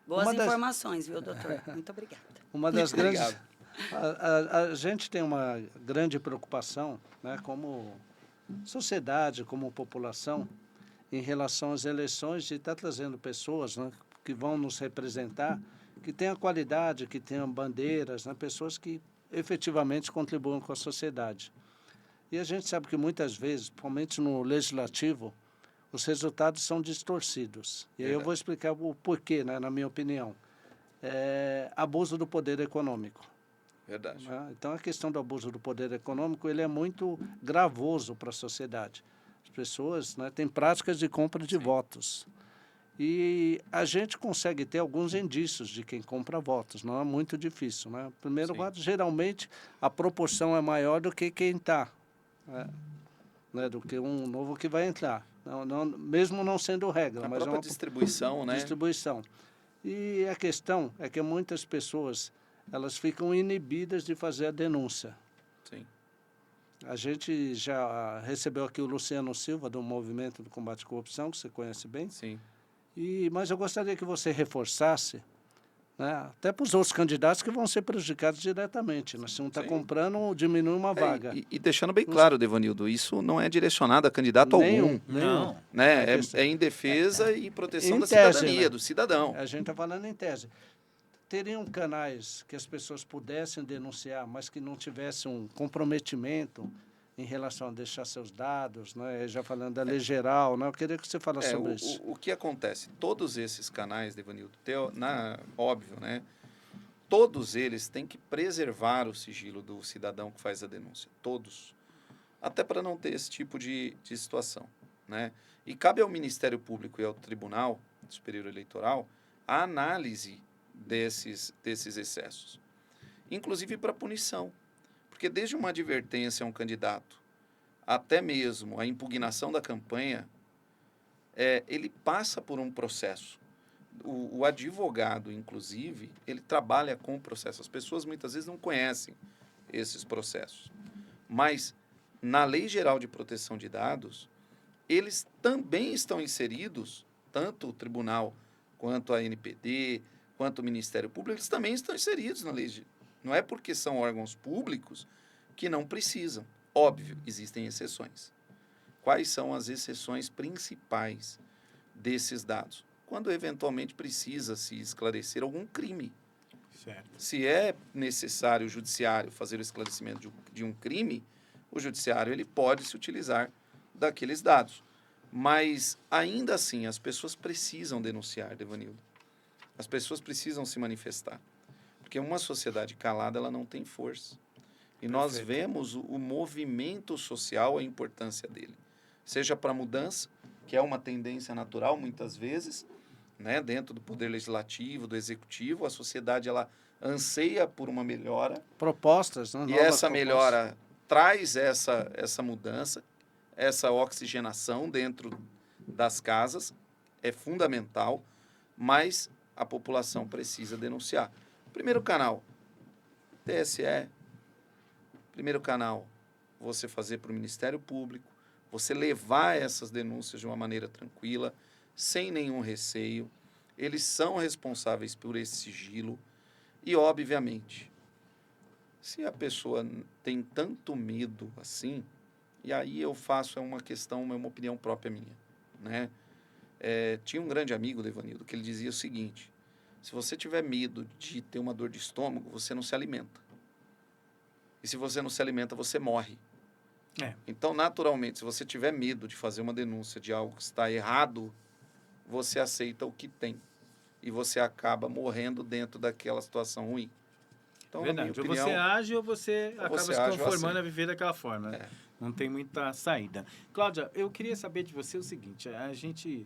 Boas Uma das- informações, viu, doutor? Muito obrigada. Uma das grandes. Obrigado. A gente tem uma grande preocupação, né, como sociedade, como população, em relação às eleições, de estar trazendo pessoas, né, que vão nos representar, que tenham qualidade, que tenham bandeiras, né, pessoas que efetivamente contribuam com a sociedade. E a gente sabe que muitas vezes, principalmente no legislativo, os resultados são distorcidos. E aí eu vou explicar o porquê, né, na minha opinião. Abuso do poder econômico. Verdade. Né? Então, a questão do abuso do poder econômico ele é muito gravoso para a sociedade. As pessoas, né, têm práticas de compra de votos. E a gente consegue ter alguns indícios de quem compra votos, não é muito difícil. Né? Primeiro Sim. voto, geralmente, a proporção é maior do que quem está, né? Do que um novo que vai entrar. Mesmo não sendo regra, A mas é própria uma distribuição, né? distribuição. E a questão é que muitas pessoas elas ficam inibidas de fazer a denúncia. Sim. A gente já recebeu aqui o Luciano Silva, do Movimento do Combate à Corrupção, que você conhece bem. Sim. Mas eu gostaria que você reforçasse, né, até para os outros candidatos que vão ser prejudicados diretamente. Né? Se um está Sim. comprando, diminui uma vaga. E deixando bem claro, Devanildo, isso não é direcionado a candidato algum. Nenhum. Não. Né? É questão- É em defesa e proteção Em da tese, cidadania, né? do cidadão. A gente está falando em tese. Teriam canais que as pessoas pudessem denunciar, mas que não tivessem um comprometimento em relação a deixar seus dados, né? Já falando da lei geral, né? Eu queria que você falasse sobre isso. O que acontece? Todos esses canais, Devanildo, óbvio, né? todos eles têm que preservar o sigilo do cidadão que faz a denúncia. Todos. Até para não ter esse tipo de situação, né? E cabe ao Ministério Público e ao Tribunal Superior Eleitoral a análise desses excessos, inclusive para punição, porque desde uma advertência a um candidato até mesmo a impugnação da campanha, ele passa por um processo. O advogado, inclusive, ele trabalha com o processo. As pessoas muitas vezes não conhecem esses processos, mas na Lei Geral de Proteção de Dados, eles também estão inseridos, tanto o tribunal quanto a NPD, quanto o Ministério Público, eles também estão inseridos na lei. Não é porque são órgãos públicos que não precisam. Óbvio, existem exceções. Quais são as exceções principais desses dados? Quando eventualmente precisa se esclarecer algum crime. Certo. Se é necessário o judiciário fazer o esclarecimento de um crime, o judiciário ele pode se utilizar daqueles dados. Mas, ainda assim, as pessoas precisam denunciar, Devanildo. As pessoas precisam se manifestar. Porque uma sociedade calada, ela não tem força. E nós vemos o movimento social, a importância dele. Seja para a mudança, que é uma tendência natural, muitas vezes, né, dentro do poder legislativo, do executivo, a sociedade ela anseia por uma melhora. Propostas, né? E essa melhora traz essa mudança, essa oxigenação dentro das casas, é fundamental, mas a população precisa denunciar. Primeiro canal, TSE. Primeiro canal, você fazer para o Ministério Público, você levar essas denúncias de uma maneira tranquila, sem nenhum receio. Eles são responsáveis por esse sigilo. E, obviamente, se a pessoa tem tanto medo assim, e aí eu faço uma opinião própria minha, né? Tinha um grande amigo, Devanildo, que ele dizia o seguinte: se você tiver medo de ter uma dor de estômago, você não se alimenta. E se você não se alimenta, você morre. Então, naturalmente, se você tiver medo de fazer uma denúncia de algo que está errado, você aceita o que tem. E você acaba morrendo dentro daquela situação ruim. Então, Verdade. na minha opinião, Ou você age ou você acaba você se age conformando assim. a viver daquela forma. Né? Não tem muita saída. Cláudia, eu queria saber de você o seguinte: a gente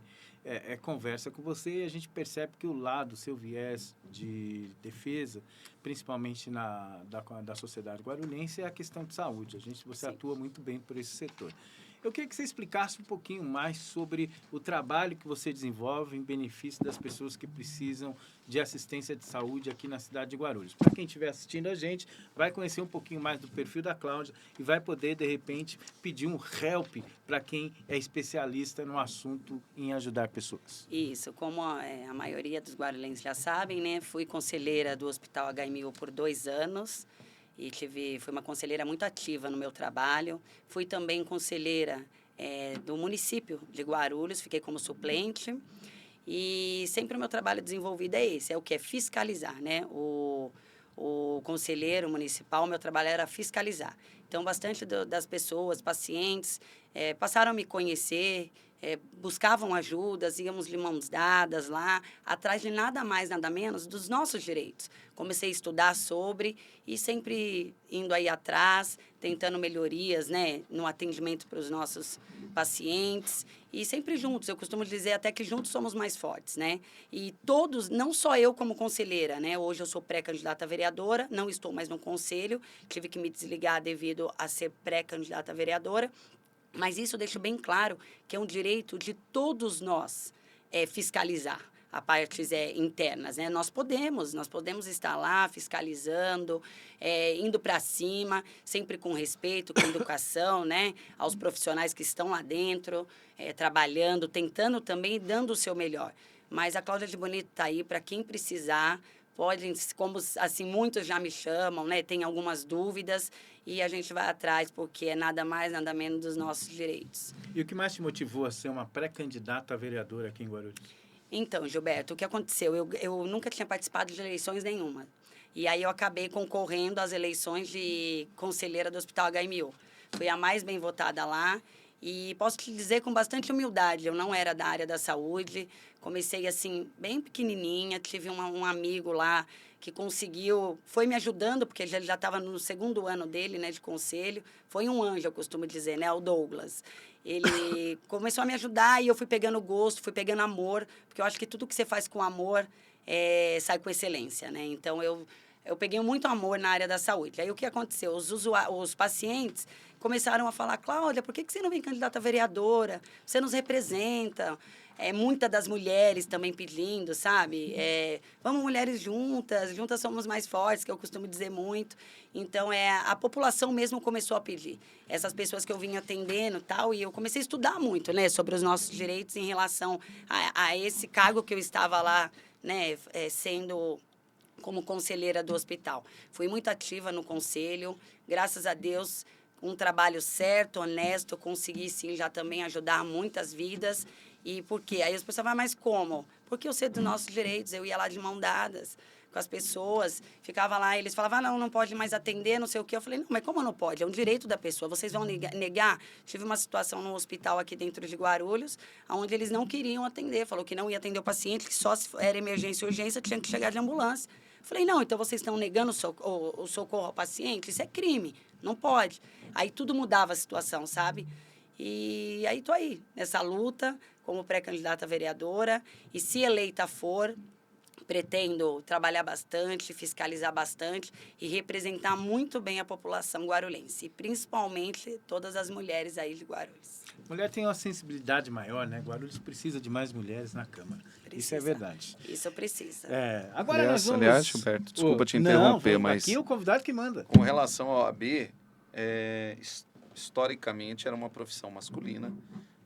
conversa com você e a gente percebe que o lado, o seu viés de defesa, principalmente da sociedade guarulhense, é a questão de saúde. Você Sim. atua muito bem por esse setor. Eu queria que você explicasse um pouquinho mais sobre o trabalho que você desenvolve em benefício das pessoas que precisam de assistência de saúde aqui na cidade de Guarulhos. Para quem estiver assistindo a gente, vai conhecer um pouquinho mais do perfil da Cláudia e vai poder, de repente, pedir um help para quem é especialista no assunto em ajudar pessoas. Isso, como a maioria dos guarulhenses já sabem, né? Fui conselheira do Hospital HMU por 2 anos e fui uma conselheira muito ativa no meu trabalho. Fui também conselheira do município de Guarulhos, fiquei como suplente. E sempre o meu trabalho desenvolvido é esse, o que é fiscalizar, né? O conselheiro municipal, meu trabalho era fiscalizar. Então, bastante das pessoas, pacientes, passaram a me conhecer, buscavam ajudas, íamos de mãos dadas lá, atrás de nada mais, nada menos dos nossos direitos. Comecei a estudar sobre e sempre indo aí atrás, tentando melhorias, né, no atendimento para os nossos pacientes e sempre juntos. Eu costumo dizer até que juntos somos mais fortes, né? E todos, não só eu como conselheira, né? Hoje eu sou pré-candidata a vereadora, não estou mais no conselho, tive que me desligar devido a ser pré-candidata a vereadora. Mas isso deixa bem claro que é um direito de todos nós fiscalizar a partes internas, né? Nós podemos estar lá fiscalizando, indo para cima, sempre com respeito, com educação, né? Aos profissionais que estão lá dentro, trabalhando, tentando também, dando o seu melhor. Mas a Cláudia de Bonito está aí para quem precisar. Podem, como assim, muitos já me chamam, né? Tem algumas dúvidas e a gente vai atrás, porque é nada mais, nada menos dos nossos direitos. E o que mais te motivou a ser uma pré-candidata a vereadora aqui em Guarulhos? Então, Gilberto, o que aconteceu? Eu nunca tinha participado de eleições nenhuma. E aí eu acabei concorrendo às eleições de conselheira do Hospital HMU. Fui a mais bem votada lá. E posso te dizer com bastante humildade, eu não era da área da saúde, comecei assim, bem pequenininha, tive um amigo lá que conseguiu, foi me ajudando, porque ele já estava no 2º ano dele, né, de conselho. Foi um anjo, eu costumo dizer, né, o Douglas. Ele começou a me ajudar e eu fui pegando gosto, fui pegando amor, porque eu acho que tudo que você faz com amor sai com excelência, né? Então, eu peguei muito amor na área da saúde. Aí, o que aconteceu? Os pacientes começaram a falar, Cláudia, por que você não vem candidata a vereadora? Você nos representa. Muitas das mulheres também pedindo, sabe? Vamos mulheres juntas somos mais fortes, que eu costumo dizer muito. Então, a população mesmo começou a pedir. Essas pessoas que eu vinha atendendo e tal, e eu comecei a estudar muito, né, sobre os nossos direitos em relação a esse cargo que eu estava lá, né, sendo como conselheira do hospital. Fui muito ativa no conselho, graças a Deus, um trabalho certo, honesto, consegui sim já também ajudar muitas vidas. E por quê? Aí as pessoas falam, mas como? Porque eu sei dos nossos direitos, eu ia lá de mão dadas com as pessoas, ficava lá, eles falavam, não pode mais atender, não sei o quê. Eu falei, não, mas como não pode? É um direito da pessoa, vocês vão negar? Tive uma situação no hospital aqui dentro de Guarulhos, onde eles não queriam atender, falou que não ia atender o paciente, que só se era emergência e urgência, tinha que chegar de ambulância. Eu falei, não, então vocês estão negando o socorro ao paciente? Isso é crime, não pode. Aí tudo mudava a situação, sabe? E aí estou aí, nessa luta, como pré-candidata a vereadora, e se eleita for, pretendo trabalhar bastante, fiscalizar bastante e representar muito bem a população guarulhense, e principalmente todas as mulheres aí de Guarulhos. Mulher tem uma sensibilidade maior, né? Guarulhos precisa de mais mulheres na Câmara. Precisa. Isso é verdade. Isso precisa. Agora nós vamos... Aliás, Gilberto, desculpa te interromper, mas... aqui é o convidado que manda. Com relação ao OAB, historicamente era uma profissão masculina.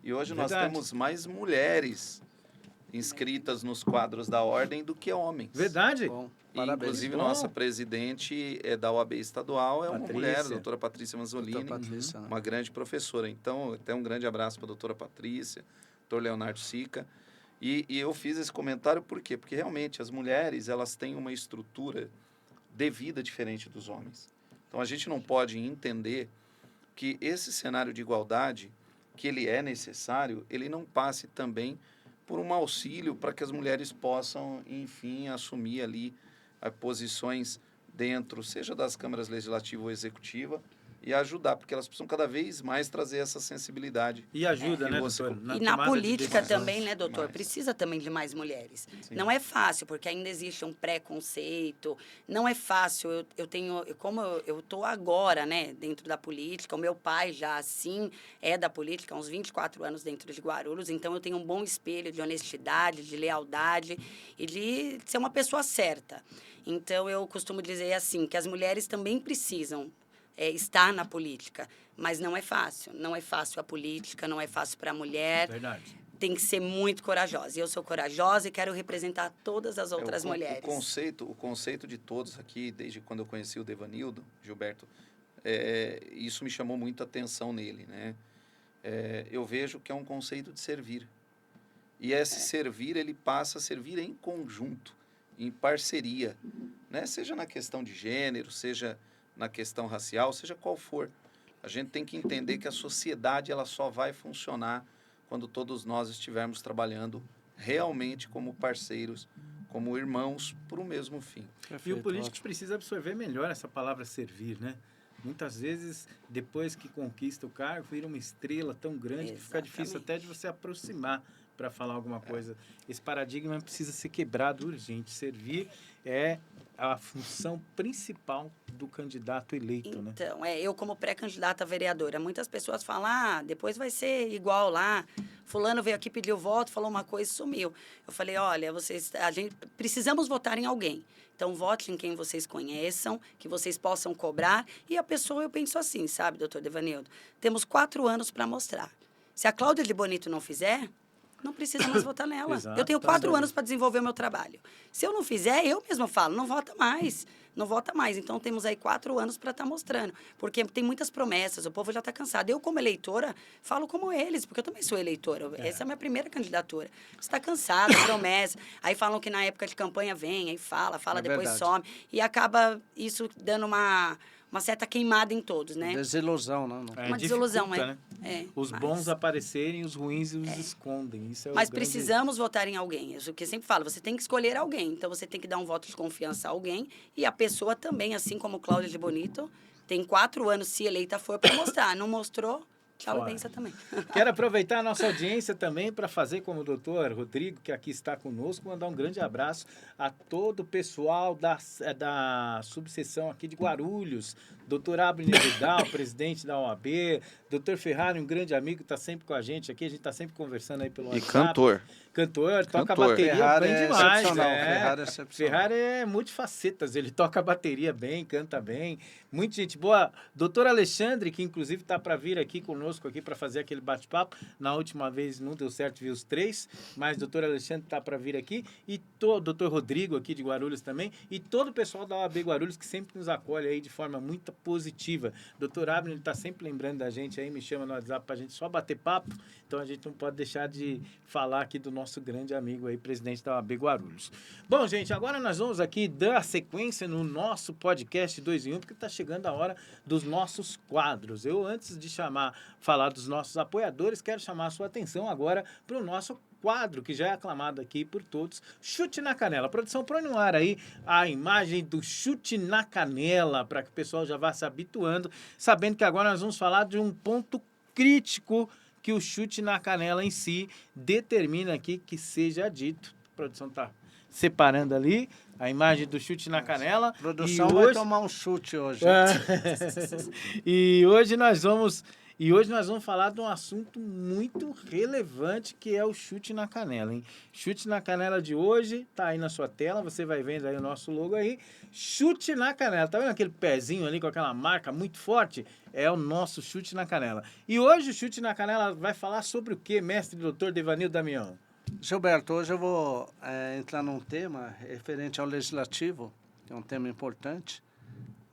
E hoje nós temos mais mulheres inscritas nos quadros da ordem do que homens. Verdade. Bom, E, parabéns. inclusive, Bom. nossa presidente da OAB estadual é uma Patrícia. mulher, a doutora Patrícia Manzolini, Doutora Patrícia, né? uma grande professora. Então, até um grande abraço para a doutora Patrícia, doutor Leonardo Sica. E eu fiz esse comentário por quê? Porque, realmente, as mulheres elas têm uma estrutura de vida diferente dos homens. Então, a gente não pode entender que esse cenário de igualdade, que ele é necessário, ele não passe também por um auxílio para que as mulheres possam, enfim, assumir ali posições dentro, seja das câmaras legislativa ou executiva, e ajudar, porque elas precisam cada vez mais trazer essa sensibilidade. E ajuda, né, você- doutor? E na tomada de política decisões. também, né, doutor? Mais. Precisa também de mais mulheres. Sim. Não é fácil, porque ainda existe um preconceito. Não é fácil. Como eu estou agora, né, dentro da política, o meu pai já, assim, é da política, há uns 24 anos dentro de Guarulhos, então eu tenho um bom espelho de honestidade, de lealdade e de ser uma pessoa certa. Então, eu costumo dizer assim, que as mulheres também precisam estar na política, mas não é fácil. Não é fácil a política, não é fácil para a mulher. Verdade. Tem que ser muito corajosa. E eu sou corajosa e quero representar todas as outras mulheres. O conceito de todos aqui, desde quando eu conheci o Devanildo, Gilberto, isso me chamou muito a atenção nele, né? Eu vejo que é um conceito de servir. E esse servir, ele passa a servir em conjunto, em parceria, né? Seja na questão de gênero, seja na questão racial, seja qual for. A gente tem que entender que a sociedade ela só vai funcionar quando todos nós estivermos trabalhando realmente como parceiros, como irmãos, para o mesmo fim. E o Perfeito, político ótimo. precisa absorver melhor essa palavra servir, né? Muitas vezes, depois que conquista o cargo, vira uma estrela tão grande que fica difícil Exatamente. até de você aproximar para falar alguma coisa. Esse paradigma precisa ser quebrado urgente. Servir é a função principal do candidato eleito, né? Então, eu como pré-candidata a vereadora, muitas pessoas falam, depois vai ser igual lá, fulano veio aqui, pediu voto, falou uma coisa e sumiu. Eu falei, olha, precisamos votar em alguém. Então, vote em quem vocês conheçam, que vocês possam cobrar. E a pessoa, eu penso assim, sabe, doutor Devanildo? Temos 4 anos para mostrar. Se a Cláudia de Bonito não fizer, não precisa mais votar nela. Exato, Eu tenho tá 4 doido. anos para desenvolver o meu trabalho. Se eu não fizer, eu mesma falo, não vota mais. Não vota mais. Então, temos aí 4 anos para estar mostrando. Porque tem muitas promessas, o povo já está cansado. Eu, como eleitora, falo como eles, porque eu também sou eleitora. Essa é a minha primeira candidatura. Você está cansado, promessa. Aí falam que na época de campanha vem, aí fala, É depois verdade. some. E acaba isso dando uma uma certa queimada em todos, né? Desilusão, né? Uma desilusão, dificulta, né? Os bons aparecerem, os ruins os escondem. Isso é Mas o grande... precisamos votar em alguém. Isso que eu sempre falo, você tem que escolher alguém. Então, você tem que dar um voto de confiança a alguém. E a pessoa também, assim como Cláudia de Bonito, tem 4 anos, se eleita for, para mostrar. Não mostrou, tchau e benção também. Quero aproveitar a nossa audiência também para fazer como o doutor Rodrigo, que aqui está conosco, mandar um grande abraço a todo o pessoal da subseção aqui de Guarulhos. Doutor Abner Vidal, presidente da OAB. Doutor Ferrari, um grande amigo, está sempre com a gente aqui. A gente está sempre conversando aí pelo WhatsApp. E cantor. Cantor, toca Cantor. bateria Ferrari bem é demais. excepcional, É. Ferrari é excepcional. Ferrari é multifacetas, ele toca bateria bem, canta bem, muita gente boa. Doutor Alexandre, que inclusive está para vir aqui conosco aqui para fazer aquele bate-papo. Na última vez não deu certo, vi os 3, mas doutor Alexandre está para vir aqui. E doutor Rodrigo aqui de Guarulhos também. E todo o pessoal da OAB Guarulhos que sempre nos acolhe aí de forma muito positiva. Doutor Abner está sempre lembrando da gente aí, me chama no WhatsApp para a gente só bater papo. Então a gente não pode deixar de falar aqui do nosso grande amigo aí, presidente da OAB Guarulhos. Bom, gente, agora nós vamos aqui dar sequência no nosso podcast 2 em 1, porque está chegando a hora dos nossos quadros. Eu, antes de falar dos nossos apoiadores, quero chamar a sua atenção agora para o nosso quadro, que já é aclamado aqui por todos, Chute na Canela. A produção, põe no ar aí a imagem do Chute na Canela, para que o pessoal já vá se habituando, sabendo que agora nós vamos falar de um ponto crítico que o chute na canela em si determina aqui que seja dito. A produção está separando ali a imagem do chute na canela. A produção vai tomar um chute hoje. E hoje nós vamos falar de um assunto muito relevante, que é o chute na canela, hein? Chute na canela de hoje, tá aí na sua tela, você vai vendo aí o nosso logo aí. Chute na canela, tá vendo aquele pezinho ali com aquela marca muito forte? É o nosso chute na canela. E hoje o chute na canela vai falar sobre o quê, mestre doutor Devanildo Damião? Gilberto, hoje eu vou entrar num tema referente ao legislativo, que é um tema importante,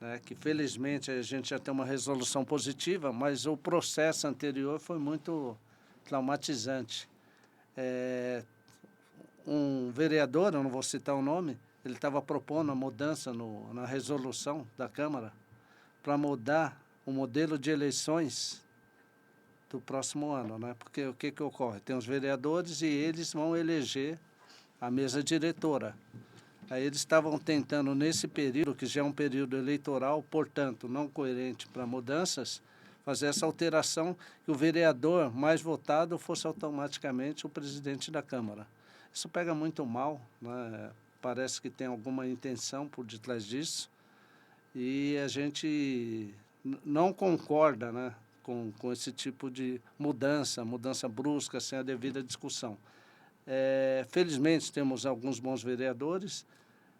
né, que felizmente a gente já tem uma resolução positiva, mas o processo anterior foi muito traumatizante. Um vereador, eu não vou citar o nome, ele estava propondo a mudança na resolução da Câmara para mudar o modelo de eleições do próximo ano, né? Porque o que ocorre? Tem os vereadores e eles vão eleger a mesa diretora. Aí eles estavam tentando, nesse período, que já é um período eleitoral, portanto, não coerente para mudanças, fazer essa alteração que o vereador mais votado fosse automaticamente o presidente da Câmara. Isso pega muito mal, né? Parece que tem alguma intenção por detrás disso e a gente não concorda, né, com esse tipo de mudança brusca, sem a devida discussão. Felizmente, temos alguns bons vereadores,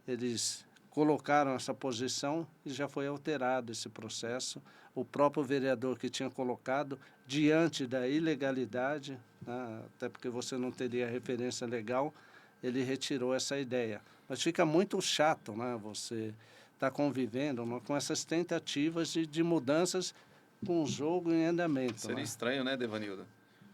eles colocaram essa posição e já foi alterado esse processo. O próprio vereador que tinha colocado, diante da ilegalidade, né, até porque você não teria referência legal, ele retirou essa ideia. Mas fica muito chato, né, você está convivendo com essas tentativas de mudanças com o jogo em andamento. Seria estranho, né, Devanildo?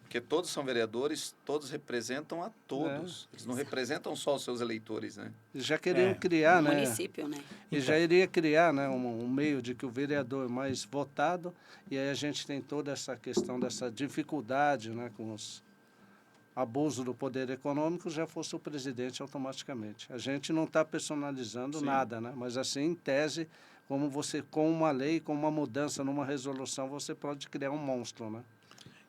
Porque todos são vereadores, todos representam a todos. Eles não representam só os seus eleitores, né? Eles já queriam criar, né? Município, né? E já iria criar, né, um meio de que o vereador mais votado, e aí a gente tem toda essa questão dessa dificuldade, né, com os abusos do poder econômico, já fosse o presidente automaticamente. A gente não está personalizando nada, né? Mas assim, em tese, como você, com uma lei, com uma mudança numa resolução, você pode criar um monstro, né?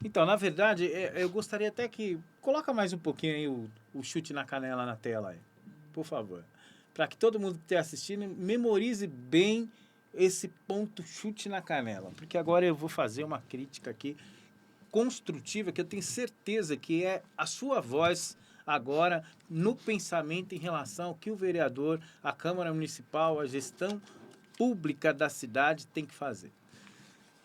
Então, na verdade, eu gostaria até que... Coloca mais um pouquinho aí o chute na canela na tela aí, por favor. Para que todo mundo que esteja assistindo memorize bem esse ponto chute na canela. Porque agora eu vou fazer uma crítica aqui construtiva, que eu tenho certeza que é a sua voz agora no pensamento em relação ao que o vereador, a Câmara Municipal, a gestão pública da cidade tem que fazer.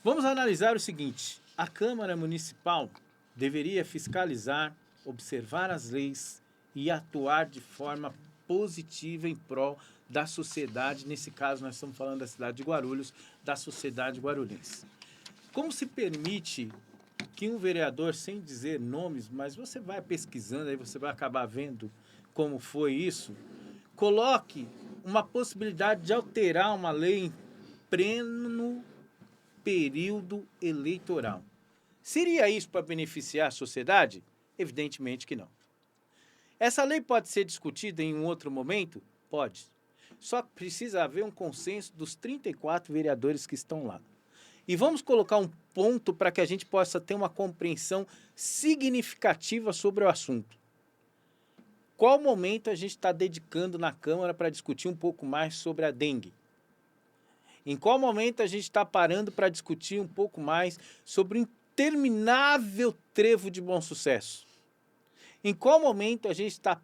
Vamos analisar o seguinte: a Câmara Municipal deveria fiscalizar, observar as leis e atuar de forma positiva em prol da sociedade. Nesse caso, nós estamos falando da cidade de Guarulhos, da sociedade guarulhense. Como se permite que um vereador, sem dizer nomes, mas você vai pesquisando, aí você vai acabar vendo como foi isso, coloque uma possibilidade de alterar uma lei pleno período eleitoral. Seria isso para beneficiar a sociedade? Evidentemente que não. Essa lei pode ser discutida em um outro momento? Pode. Só que precisa haver um consenso dos 34 vereadores que estão lá. E vamos colocar um ponto para que a gente possa ter uma compreensão significativa sobre o assunto. Qual momento a gente está dedicando na Câmara para discutir um pouco mais sobre a dengue? Em qual momento a gente está parando para discutir um pouco mais sobre o interminável trevo de Bom Sucesso? Em qual momento a gente está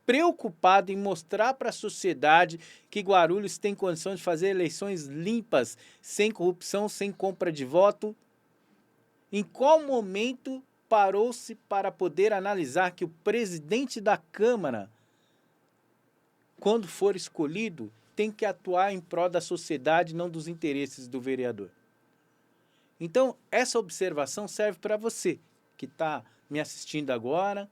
preocupado em mostrar para a sociedade que Guarulhos tem condição de fazer eleições limpas, sem corrupção, sem compra de voto? Em qual momento parou-se para poder analisar que o presidente da Câmara, quando for escolhido, tem que atuar em prol da sociedade, não dos interesses do vereador? Então, essa observação serve para você que está me assistindo agora,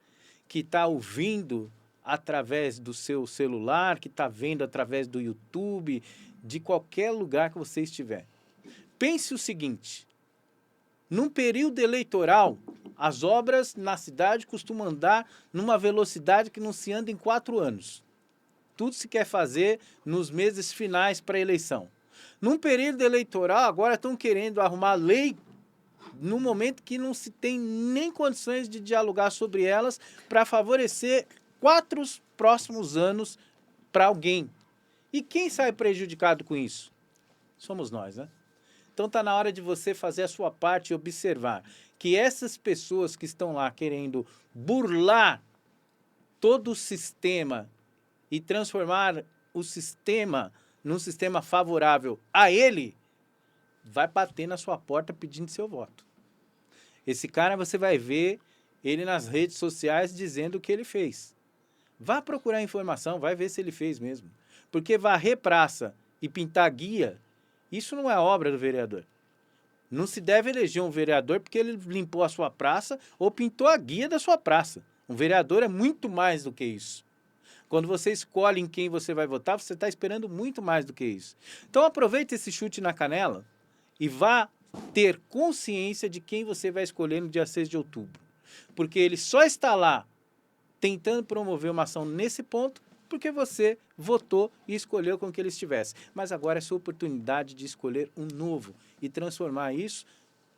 que está ouvindo através do seu celular, que está vendo através do YouTube, de qualquer lugar que você estiver. Pense o seguinte: num período eleitoral, as obras na cidade costumam andar numa velocidade que não se anda em 4 anos. Tudo se quer fazer nos meses finais para a eleição. Num período eleitoral, agora estão querendo arrumar lei no momento que não se tem nem condições de dialogar sobre elas para favorecer 4 próximos anos para alguém. E quem sai prejudicado com isso? Somos nós, né? Então está na hora de você fazer a sua parte e observar que essas pessoas que estão lá querendo burlar todo o sistema e transformar o sistema num sistema favorável a ele, vai bater na sua porta pedindo seu voto. Esse cara, você vai ver ele nas redes sociais dizendo o que ele fez. Vá procurar informação, vai ver se ele fez mesmo. Porque varrer praça e pintar guia, isso não é obra do vereador. Não se deve eleger um vereador porque ele limpou a sua praça ou pintou a guia da sua praça. Um vereador é muito mais do que isso. Quando você escolhe em quem você vai votar, você está esperando muito mais do que isso. Então aproveite esse chute na canela e vá ter consciência de quem você vai escolher no dia 6 de outubro. Porque ele só está lá tentando promover uma ação nesse ponto porque você votou e escolheu com que ele estivesse. Mas agora é sua oportunidade de escolher um novo e transformar isso,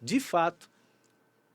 de fato,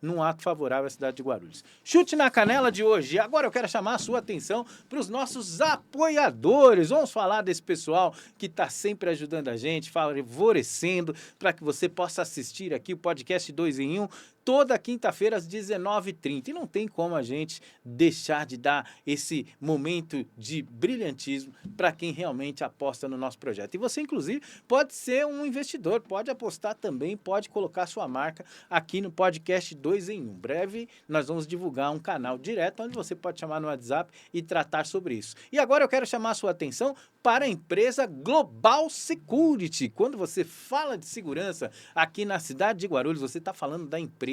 num ato favorável à cidade de Guarulhos. Chute na canela de hoje. Agora eu quero chamar a sua atenção para os nossos apoiadores. Vamos falar desse pessoal que está sempre ajudando a gente, favorecendo para que você possa assistir aqui o podcast 2 em 1 toda quinta-feira às 19h30. E não tem como a gente deixar de dar esse momento de brilhantismo para quem realmente aposta no nosso projeto. E você, inclusive, pode ser um investidor, pode apostar também, pode colocar sua marca aqui no podcast 2 em 1. Breve, nós vamos divulgar um canal direto onde você pode chamar no WhatsApp e tratar sobre isso. E agora eu quero chamar a sua atenção para a empresa Global Security. Quando você fala de segurança aqui na cidade de Guarulhos, você está falando da empresa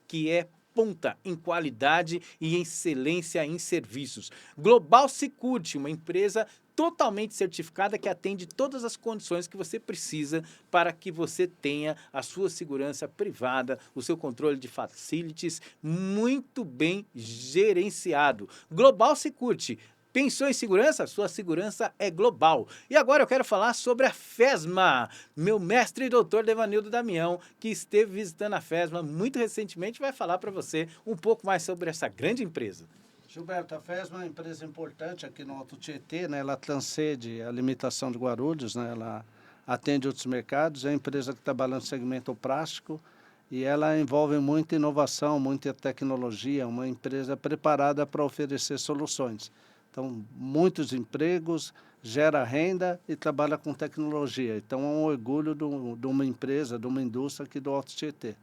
que é ponta em qualidade e excelência em serviços. Global Security, uma empresa totalmente certificada que atende todas as condições que você precisa para que você tenha a sua segurança privada, o seu controle de facilities muito bem gerenciado. Global Security. Pensou em segurança? Sua segurança é global. E agora eu quero falar sobre a FESMA. Meu mestre e doutor Devanildo Damião, que esteve visitando a FESMA muito recentemente, vai falar para você um pouco mais sobre essa grande empresa. Gilberto, a FESMA é uma empresa importante aqui no Alto Tietê, né? Ela transcende a limitação de Guarulhos, né? Ela atende outros mercados, é uma empresa que trabalha no segmento plástico e ela envolve muita inovação, muita tecnologia, uma empresa preparada para oferecer soluções. Então, muitos empregos, gera renda e trabalha com tecnologia. Então, é um orgulho de uma empresa, de uma indústria aqui do Alto Tietê.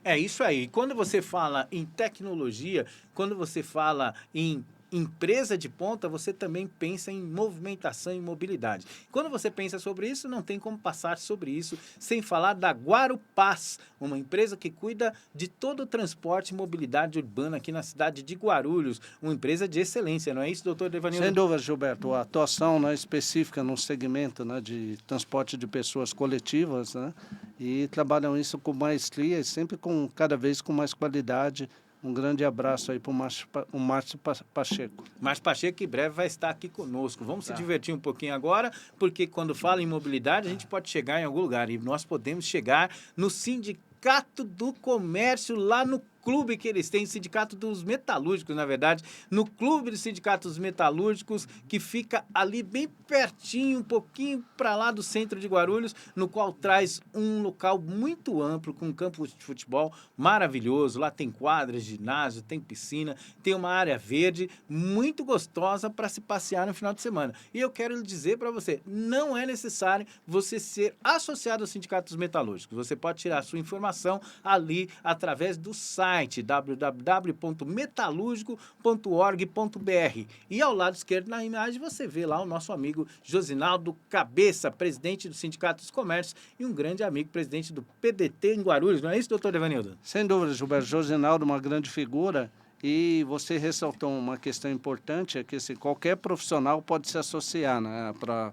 É isso aí. Quando você fala em tecnologia, quando você fala em empresa de ponta, você também pensa em movimentação e mobilidade. Quando você pensa sobre isso, não tem como passar sobre isso sem falar da Guarupaz, uma empresa que cuida de todo o transporte e mobilidade urbana aqui na cidade de Guarulhos, uma empresa de excelência, não é isso, doutor Devanildo? Sem dúvida, Gilberto. A atuação, né, específica no segmento, né, de transporte de pessoas coletivas, né, e trabalham isso com maestria e sempre cada vez com mais qualidade. Um grande abraço aí para o Márcio Pacheco. Márcio Pacheco, que em breve vai estar aqui conosco. Vamos se Tá. divertir um pouquinho agora, porque quando fala em mobilidade, a gente pode chegar em algum lugar. E nós podemos chegar no Sindicato do Comércio, lá no clube que eles têm, Sindicato dos Metalúrgicos, na verdade, no Clube dos Sindicatos Metalúrgicos, que fica ali bem pertinho, um pouquinho para lá do centro de Guarulhos, no qual traz um local muito amplo, com um campo de futebol maravilhoso. Lá tem quadras, ginásio, tem piscina, tem uma área verde muito gostosa para se passear no final de semana. E eu quero dizer para você, não é necessário você ser associado ao Sindicato dos Metalúrgicos. Você pode tirar a sua informação ali através do site www.metalurgico.org.br. E ao lado esquerdo na imagem você vê lá o nosso amigo Josinaldo Cabeça, presidente do Sindicato dos Comércios e um grande amigo, presidente do PDT em Guarulhos. Não é isso, doutor Devanildo? Sem dúvida, Gilberto. Josinaldo, uma grande figura. E você ressaltou uma questão importante, é que assim, qualquer profissional pode se associar, né, para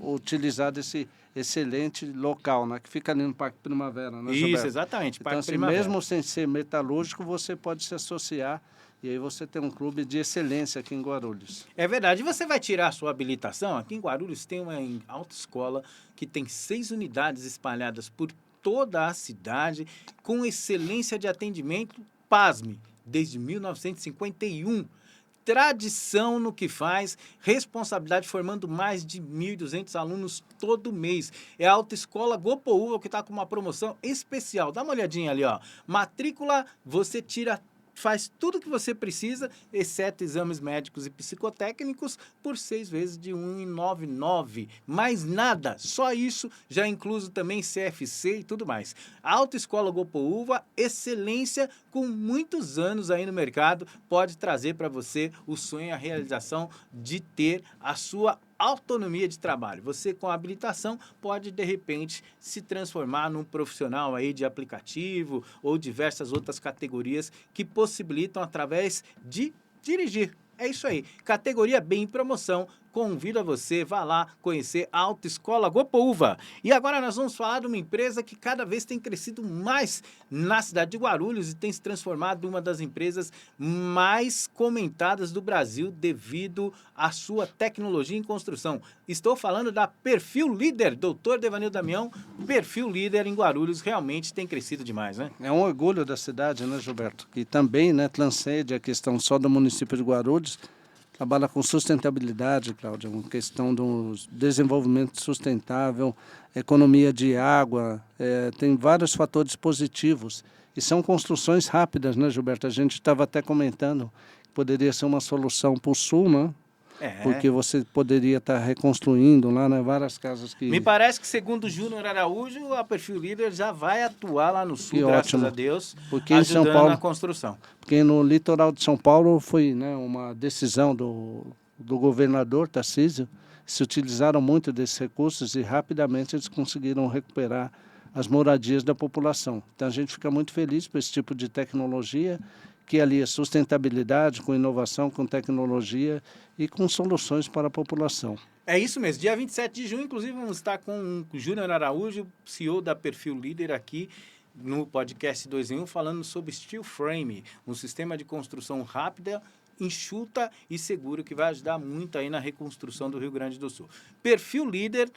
utilizar desse excelente local, né, que fica ali no Parque Primavera, né, Isso, Gilberto? exatamente. Então, Parque assim, Primavera. mesmo sem ser metalúrgico, você pode se associar e aí você tem um clube de excelência aqui em Guarulhos. É verdade. E você vai tirar a sua habilitação? Aqui em Guarulhos tem uma autoescola que tem 6 unidades espalhadas por toda a cidade, com excelência de atendimento, pasme, desde 1951. Tradição no que faz, responsabilidade, formando mais de 1.200 alunos todo mês. É a Autoescola Gopoúva, que está com uma promoção especial. Dá uma olhadinha ali, ó. Matrícula, você faz tudo o que você precisa, exceto exames médicos e psicotécnicos, por 6 vezes de R$ 1,99. Mais nada, só isso, já incluso também CFC e tudo mais. A Autoescola Gopoúva, excelência com muitos anos aí no mercado, pode trazer para você o sonho e a realização de ter a sua autonomia de trabalho. Você com a habilitação pode, de repente, se transformar num profissional aí de aplicativo ou diversas outras categorias que possibilitam através de dirigir. É isso aí. Categoria B em promoção. Convido a você, vá lá conhecer a Autoescola Gopoúva. E agora nós vamos falar de uma empresa que cada vez tem crescido mais na cidade de Guarulhos e tem se transformado em uma das empresas mais comentadas do Brasil devido à sua tecnologia em construção. Estou falando da Perfil Líder, doutor Devanildo Damião. Perfil Líder em Guarulhos realmente tem crescido demais, né? É um orgulho da cidade, né, Gilberto? Que também, né, transcende a questão só do município de Guarulhos. Trabalha com sustentabilidade, Cláudia, uma questão do desenvolvimento sustentável, economia de água, tem vários fatores positivos. E são construções rápidas, né, Gilberto? A gente estava até comentando que poderia ser uma solução para o sul, né? Porque você poderia estar reconstruindo lá, né, várias casas que... Me parece que, segundo o Júnior Araújo, a Perfil Líder já vai atuar lá no sul, Que graças ótimo. a Deus, Porque em ajudando São Paulo, na construção. porque no litoral de São Paulo foi, né, uma decisão do governador Tarcísio, se utilizaram muito desses recursos e rapidamente eles conseguiram recuperar as moradias da população. Então a gente fica muito feliz por esse tipo de tecnologia que alia sustentabilidade com inovação, com tecnologia e com soluções para a população. É isso mesmo. Dia 27 de junho, inclusive, vamos estar com o Júnior Araújo, CEO da Perfil Líder, aqui no podcast 2 em 1, falando sobre Steel Frame, um sistema de construção rápida, enxuta e seguro que vai ajudar muito aí na reconstrução do Rio Grande do Sul. Perfil Líder,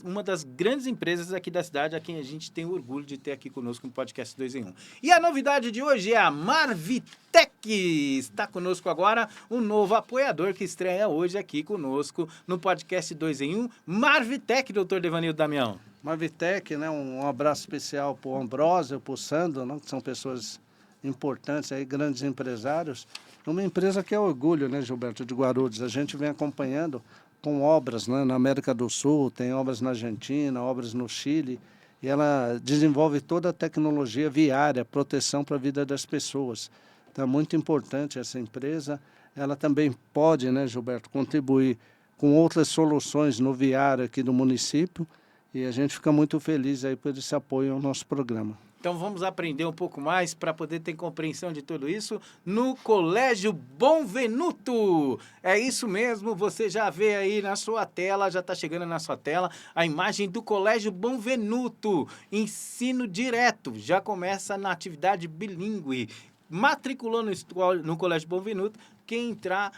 uma das grandes empresas aqui da cidade, a quem a gente tem orgulho de ter aqui conosco no podcast 2 em 1. E a novidade de hoje é a Marvitec. Está conosco agora um novo apoiador que estreia hoje aqui conosco no podcast 2 em 1. Marvitec, doutor Devanildo Damião. Marvitec, né, um abraço especial para o Ambrósio, para o Sandro, né, que são pessoas importantes, aí, grandes empresários. Uma empresa que é orgulho, né, Gilberto, de Guarulhos. A gente vem acompanhando com obras, né, na América do Sul, tem obras na Argentina, obras no Chile, e ela desenvolve toda a tecnologia viária, proteção para a vida das pessoas. Então é muito importante essa empresa. ela também pode, né, Gilberto, contribuir com outras soluções no viário aqui do município, e a gente fica muito feliz aí por esse apoio ao nosso programa. Então vamos aprender um pouco mais para poder ter compreensão de tudo isso no Colégio Bom Venuto. É isso mesmo, você já vê aí na sua tela, já está chegando na sua tela, a imagem do Colégio Bom Venuto. Ensino direto, já começa na atividade bilíngue. Matriculou no Colégio Bom Venuto, quem entrar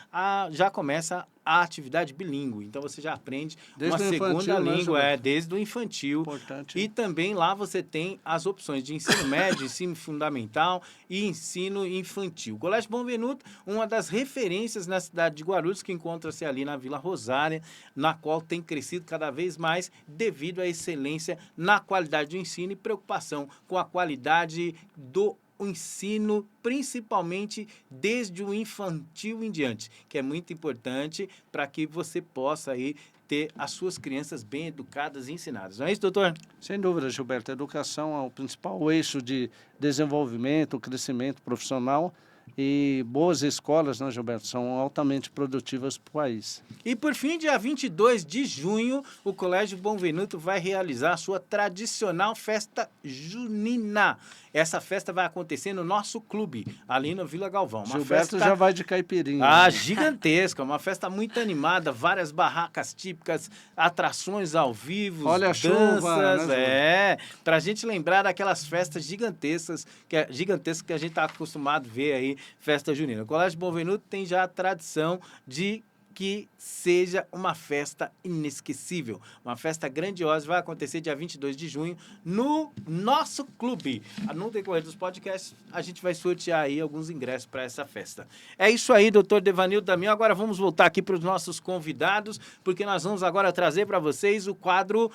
já começa a atividade bilíngue. Então você já aprende desde uma segunda infantil, língua, né, desde o infantil. Importante. E também lá você tem as opções de ensino médio, ensino fundamental e ensino infantil. O Colégio Bom Venuto, uma das referências na cidade de Guarulhos, que encontra-se ali na Vila Rosária, na qual tem crescido cada vez mais devido à excelência na qualidade do ensino e preocupação com a qualidade do ensino, principalmente desde o infantil em diante, que é muito importante para que você possa aí ter as suas crianças bem educadas e ensinadas. Não é isso, doutor? Sem dúvida, Gilberto. A educação é o principal eixo de desenvolvimento, crescimento profissional, e boas escolas, né, Gilberto, são altamente produtivas para o país. E por fim, dia 22 de junho, o Colégio Bom Venuto vai realizar a sua tradicional festa junina. Essa festa vai acontecer no nosso clube, ali no Vila Galvão. Uma Gilberto festa... já vai de caipirinha. Ah, gigantesca, uma festa muito animada, várias barracas típicas, atrações ao vivo, Olha a danças, chuva, né, pra gente lembrar daquelas festas gigantescas que a gente tá acostumado a ver aí, festa junina. O Colégio Bom Venuto tem já a tradição de que seja uma festa inesquecível, uma festa grandiosa, vai acontecer dia 22 de junho no nosso clube. No decorrer dos podcasts, a gente vai sortear aí alguns ingressos para essa festa. É isso aí, doutor Devanildo Damião. Agora vamos voltar aqui para os nossos convidados, porque nós vamos agora trazer para vocês o quadro...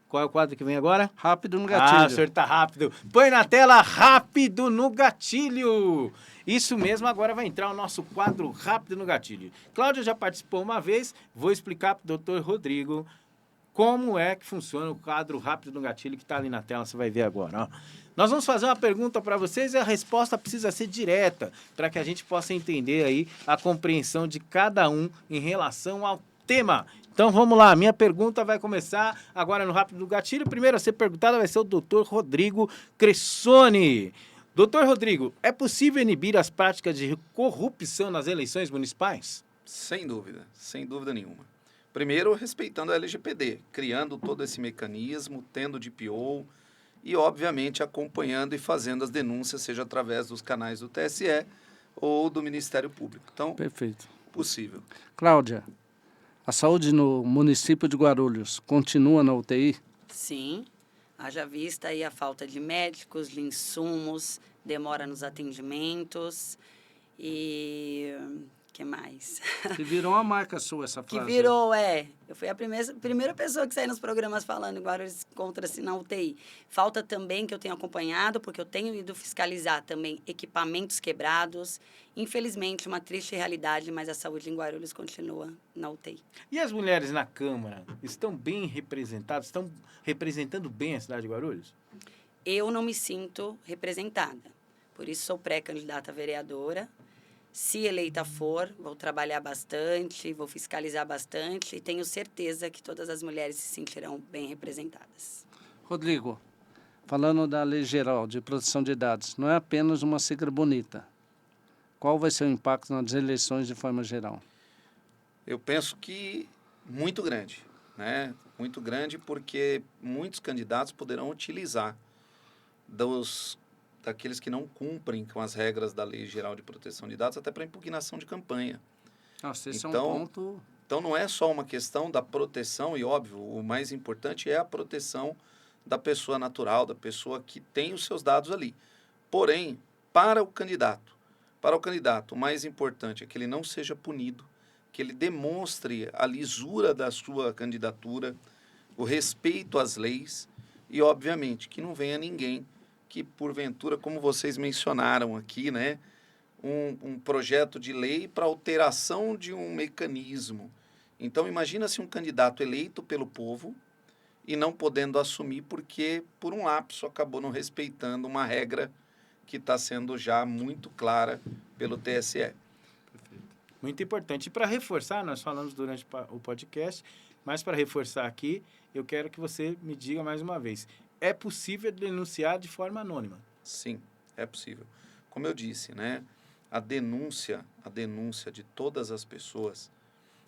Qual é o quadro que vem agora? Rápido no gatilho. Ah, o senhor tá rápido. Põe na tela, rápido no gatilho. Isso mesmo, agora vai entrar o nosso quadro rápido no gatilho. Cláudia já participou uma vez, vou explicar para o doutor Rodrigo como é que funciona o quadro rápido no gatilho que está ali na tela, você vai ver agora. Ó. Nós vamos fazer uma pergunta para vocês e a resposta precisa ser direta, para que a gente possa entender aí a compreensão de cada um em relação ao tema. Então vamos lá, minha pergunta vai começar agora no Rápido do Gatilho. Primeiro a ser perguntada vai ser o doutor Rodrigo Cressoni. Doutor Rodrigo, é possível inibir as práticas de corrupção nas eleições municipais? Sem dúvida nenhuma. Primeiro, respeitando a LGPD, criando todo esse mecanismo, tendo DPO e, obviamente, acompanhando e fazendo as denúncias, seja através dos canais do TSE ou do Ministério Público. Então, perfeito. Possível. Cláudia, a saúde no município de Guarulhos continua na UTI? Sim, haja vista aí a falta de médicos, de insumos, demora nos atendimentos e... que mais? Que virou uma marca sua essa frase. Que virou, eu fui a primeira pessoa que saiu nos programas falando agora encontra-se na UTI. Falta também, que eu tenho acompanhado, porque eu tenho ido fiscalizar também equipamentos quebrados. Infelizmente, uma triste realidade, mas a saúde em Guarulhos continua na UTI. E as mulheres na Câmara estão bem representadas? Estão representando bem a cidade de Guarulhos? Eu não me sinto representada. Por isso, sou pré-candidata a vereadora. Se eleita for, vou trabalhar bastante, vou fiscalizar bastante e tenho certeza que todas as mulheres se sentirão bem representadas. Rodrigo, falando da Lei Geral de Proteção de Dados, não é apenas uma sigla bonita. Qual vai ser o impacto nas eleições de forma geral? Eu penso que muito grande, né? Muito grande porque muitos candidatos poderão utilizar daqueles que não cumprem com as regras da Lei Geral de Proteção de Dados até para impugnação de campanha. Nossa, esse então, é um ponto... Então, não é só uma questão da proteção, e óbvio, o mais importante é a proteção da pessoa natural, da pessoa que tem os seus dados ali. Porém, para o candidato, o mais importante é que ele não seja punido, que ele demonstre a lisura da sua candidatura, o respeito às leis e, obviamente, que não venha ninguém que, porventura, como vocês mencionaram aqui, né, um projeto de lei para alteração de um mecanismo. Então, imagina se um candidato eleito pelo povo e não podendo assumir porque, por um lapso, acabou não respeitando uma regra que está sendo já muito clara pelo TSE. Muito importante. E para reforçar, nós falamos durante o podcast, mas para reforçar aqui, eu quero que você me diga mais uma vez. É possível denunciar de forma anônima? Sim, é possível. Como eu disse, né, a denúncia de todas as pessoas,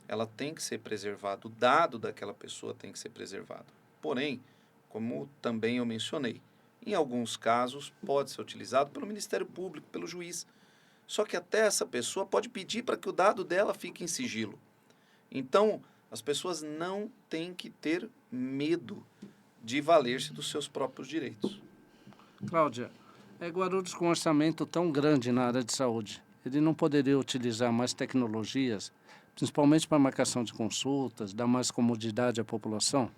ela tem que ser preservada, o dado daquela pessoa tem que ser preservado. Porém, como também eu mencionei, em alguns casos pode ser utilizado pelo Ministério Público, pelo juiz. Só que até essa pessoa pode pedir para que o dado dela fique em sigilo. Então, as pessoas não têm que ter medo de valer-se dos seus próprios direitos. Cláudia, Guarulhos com um orçamento tão grande na área de saúde, ele não poderia utilizar mais tecnologias, principalmente para marcação de consultas, dar mais comodidade à população?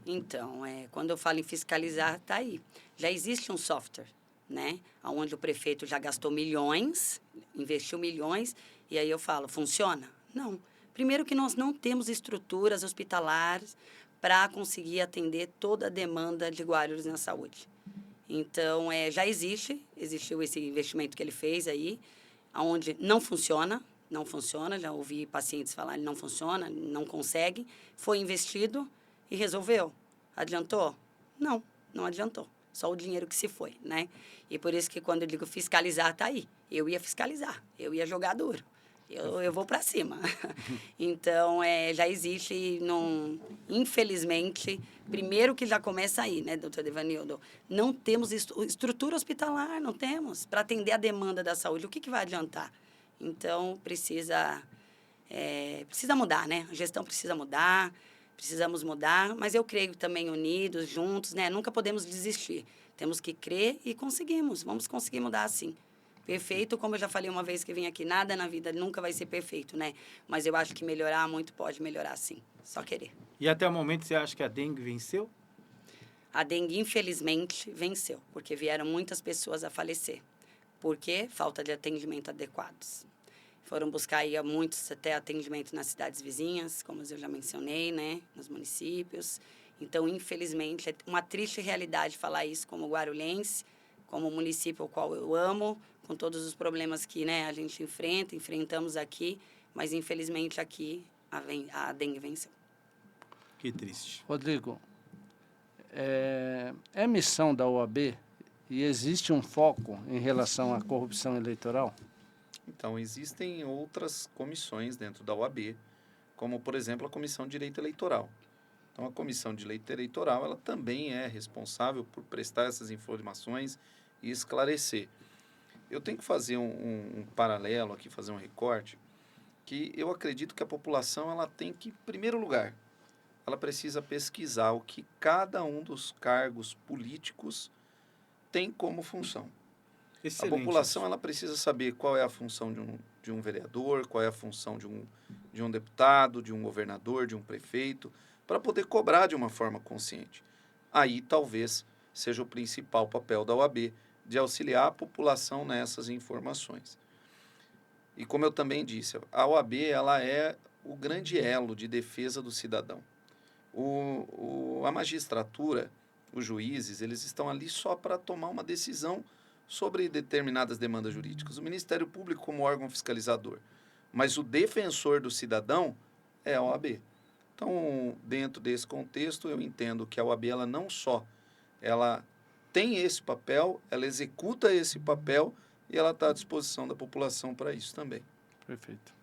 Então, quando eu falo em fiscalizar, está aí. Já existe um software, né? Onde o prefeito já gastou milhões, investiu milhões, e aí eu falo, funciona? Não. Primeiro que nós não temos estruturas hospitalares para conseguir atender toda a demanda de Guarulhos na saúde. Então, já existiu esse investimento que ele fez aí, onde não funciona, já ouvi pacientes falarem não funciona, não consegue, foi investido e resolveu. Adiantou? Não, não adiantou. Só o dinheiro que se foi, né? E por isso que quando eu digo fiscalizar, tá aí. Eu ia fiscalizar, eu ia jogar duro. Eu vou para cima. Então, já existe, infelizmente, primeiro que já começa aí, né, doutor Devanildo? Não temos estrutura hospitalar, não temos, para atender a demanda da saúde. O que vai adiantar? Então, precisa mudar, né? A gestão precisa mudar, precisamos mudar, mas eu creio também unidos, juntos, né? Nunca podemos desistir. Temos que crer e conseguimos. Vamos conseguir mudar sim. Perfeito, como eu já falei uma vez que vim aqui, nada na vida nunca vai ser perfeito, né? Mas eu acho que melhorar muito pode melhorar sim. Só querer. E até o momento você acha que a dengue venceu? A dengue, infelizmente, venceu, porque vieram muitas pessoas a falecer. Por quê? Falta de atendimento adequados. Foram buscar aí muitos até atendimento nas cidades vizinhas, como eu já mencionei, né? Nos municípios. Então, infelizmente, é uma triste realidade falar isso como guarulhense, como município ao qual eu amo, com todos os problemas que, né, a gente enfrentamos aqui, mas, infelizmente, aqui a dengue venceu. Que triste. Rodrigo, é missão da OAB e existe um foco em relação à corrupção eleitoral? Então, existem outras comissões dentro da OAB, como, por exemplo, a Comissão de Direito Eleitoral. Então, a Comissão de Direito Eleitoral, ela também é responsável por prestar essas informações e esclarecer. Eu tenho que fazer um paralelo aqui, fazer um recorte, que eu acredito que a população ela tem que, em primeiro lugar, ela precisa pesquisar o que cada um dos cargos políticos tem como função. Excelente. A população ela precisa saber qual é a função de um vereador, qual é a função de um deputado, de um governador, de um prefeito, para poder cobrar de uma forma consciente. Aí talvez seja o principal papel da OAB, de auxiliar a população nessas informações. E como eu também disse, a OAB ela é o grande elo de defesa do cidadão. A magistratura, os juízes, eles estão ali só para tomar uma decisão sobre determinadas demandas jurídicas. O Ministério Público como órgão fiscalizador. Mas o defensor do cidadão é a OAB. Então, dentro desse contexto, eu entendo que a OAB ela não só ela tem esse papel, ela executa esse papel e ela está à disposição da população para isso também. Perfeito.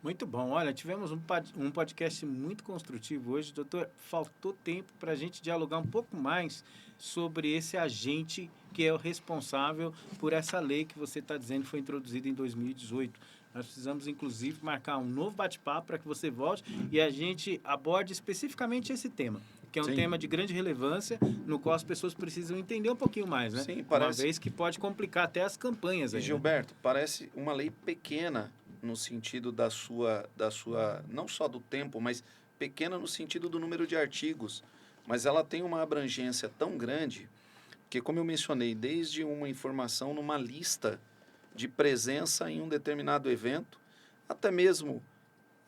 Muito bom. Olha, tivemos um podcast muito construtivo hoje. Doutor, faltou tempo para a gente dialogar um pouco mais sobre esse agente que é o responsável por essa lei que você está dizendo que foi introduzida em 2018. Nós precisamos, inclusive, marcar um novo bate-papo para que você volte e a gente aborde especificamente esse tema, que é um Sim. tema de grande relevância, no qual as pessoas precisam entender um pouquinho mais, né? Sim, parece. Uma vez que pode complicar até as campanhas aí, Gilberto, parece uma lei pequena no sentido da sua, não só do tempo, mas pequena no sentido do número de artigos. Mas ela tem uma abrangência tão grande que, como eu mencionei, desde uma informação numa lista de presença em um determinado evento, até mesmo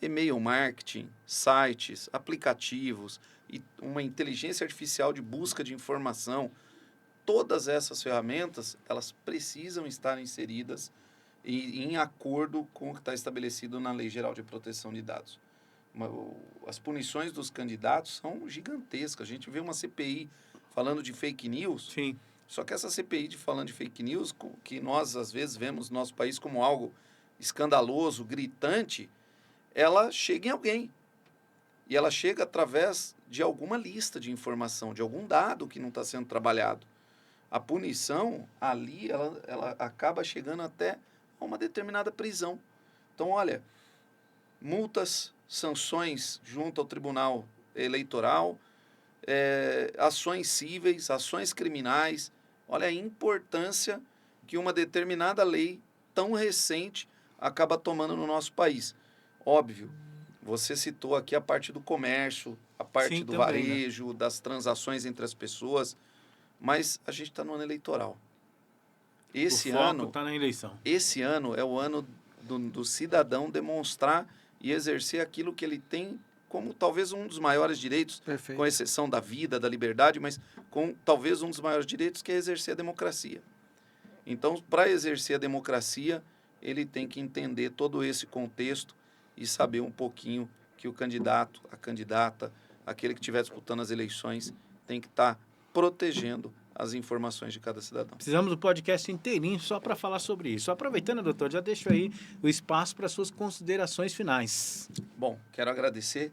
e-mail marketing, sites, aplicativos e uma inteligência artificial de busca de informação, todas essas ferramentas, elas precisam estar inseridas e em acordo com o que está estabelecido na Lei Geral de Proteção de Dados. As punições dos candidatos são gigantescas. A gente vê uma CPI falando de fake news, Sim. só que essa CPI falando de fake news, que nós às vezes vemos no nosso país como algo escandaloso, gritante, ela chega em alguém. E ela chega através de alguma lista de informação, de algum dado que não está sendo trabalhado. A punição ali, ela acaba chegando até a uma determinada prisão. Então, olha, multas, sanções junto ao Tribunal Eleitoral, ações cíveis, ações criminais. Olha a importância que uma determinada lei tão recente acaba tomando no nosso país. Óbvio, você citou aqui a parte do comércio, a parte Sim, do também, varejo, das transações entre as pessoas, mas a gente está no ano eleitoral. Esse O foco ano está na eleição. Esse ano é o ano do cidadão demonstrar e exercer aquilo que ele tem como talvez um dos maiores direitos, Perfeito. com exceção da vida, da liberdade, mas com talvez um dos maiores direitos, que é exercer a democracia. Então, para exercer a democracia, ele tem que entender todo esse contexto e saber um pouquinho que o candidato, a candidata, aquele que estiver disputando as eleições, tem que estar protegendo as informações de cada cidadão. Precisamos do podcast inteirinho só para falar sobre isso. Aproveitando, doutor, já deixo aí o espaço para suas considerações finais. Bom, quero agradecer,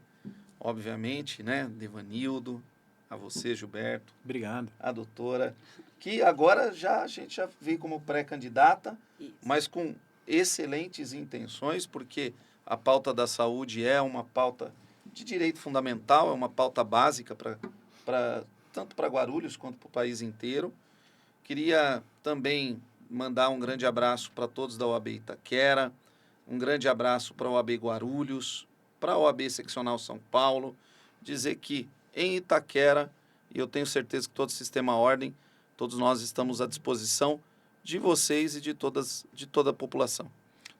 obviamente, né, Devanildo, a você, Gilberto, Obrigado. a doutora, que agora a gente já veio como pré-candidata, Isso. mas com excelentes intenções, porque a pauta da saúde é uma pauta de direito fundamental, é uma pauta básica tanto para Guarulhos quanto para o país inteiro. Queria também mandar um grande abraço para todos da OAB Itaquera, um grande abraço para a OAB Guarulhos, para a OAB Seccional São Paulo, dizer que em Itaquera, e eu tenho certeza que todo o Sistema Ordem, todos nós estamos à disposição de vocês e de toda a população.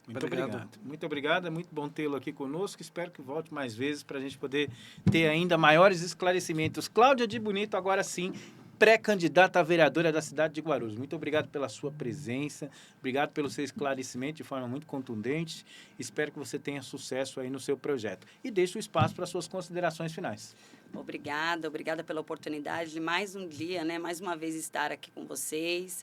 Muito Obrigado. obrigado. Muito obrigado. É muito bom tê-lo aqui conosco. Espero que volte mais vezes para a gente poder ter ainda maiores esclarecimentos. Cláudia de Bonito, agora sim, pré-candidata a vereadora da cidade de Guarulhos. Muito obrigado pela sua presença. Obrigado pelo seu esclarecimento de forma muito contundente. Espero que você tenha sucesso aí no seu projeto. E deixo o espaço para suas considerações finais. Obrigada pela oportunidade de mais um dia, né? Mais uma vez estar aqui com vocês.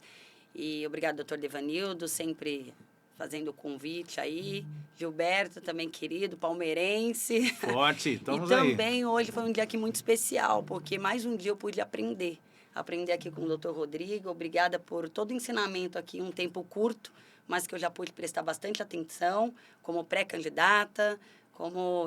E obrigado, doutor Devanildo, sempre fazendo o convite aí. Gilberto, também querido, palmeirense. Forte, estamos E aí. também hoje foi um dia aqui muito especial, porque mais um dia eu pude aprender. Aprender aqui com o doutor Rodrigo. Obrigada por todo o ensinamento aqui, um tempo curto, mas que eu já pude prestar bastante atenção, como pré-candidata,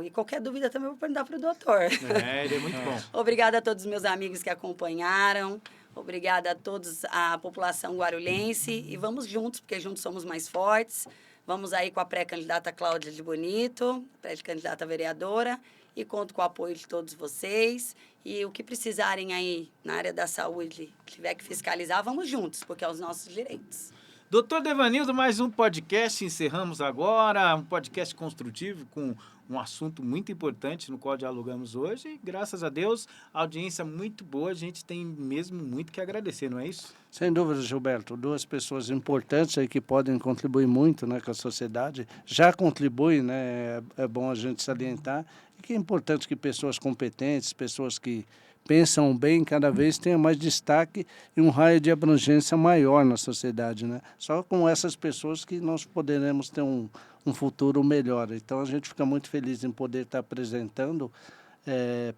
e qualquer dúvida também eu vou perguntar para o doutor. Ele é muito bom. Obrigada a todos os meus amigos que acompanharam. Obrigada a todos, a população guarulhense. E vamos juntos, porque juntos somos mais fortes. Vamos aí com a pré-candidata Cláudia de Bonito, pré-candidata vereadora. E conto com o apoio de todos vocês. E o que precisarem aí na área da saúde, tiver que fiscalizar, vamos juntos, porque é os nossos direitos. Doutor Devanildo, mais um podcast. Encerramos agora. Um podcast construtivo com um assunto muito importante no qual dialogamos hoje. E, graças a Deus, audiência muito boa. A gente tem mesmo muito que agradecer, não é isso? Sem dúvida, Gilberto. Duas pessoas importantes aí que podem contribuir muito, né, com a sociedade. Já contribuem, né? É bom a gente salientar. E que é importante que pessoas competentes, pessoas que pensam bem, cada vez tenham mais destaque e um raio de abrangência maior na sociedade, né? Só com essas pessoas que nós poderemos ter um futuro melhor. Então, a gente fica muito feliz em poder estar apresentando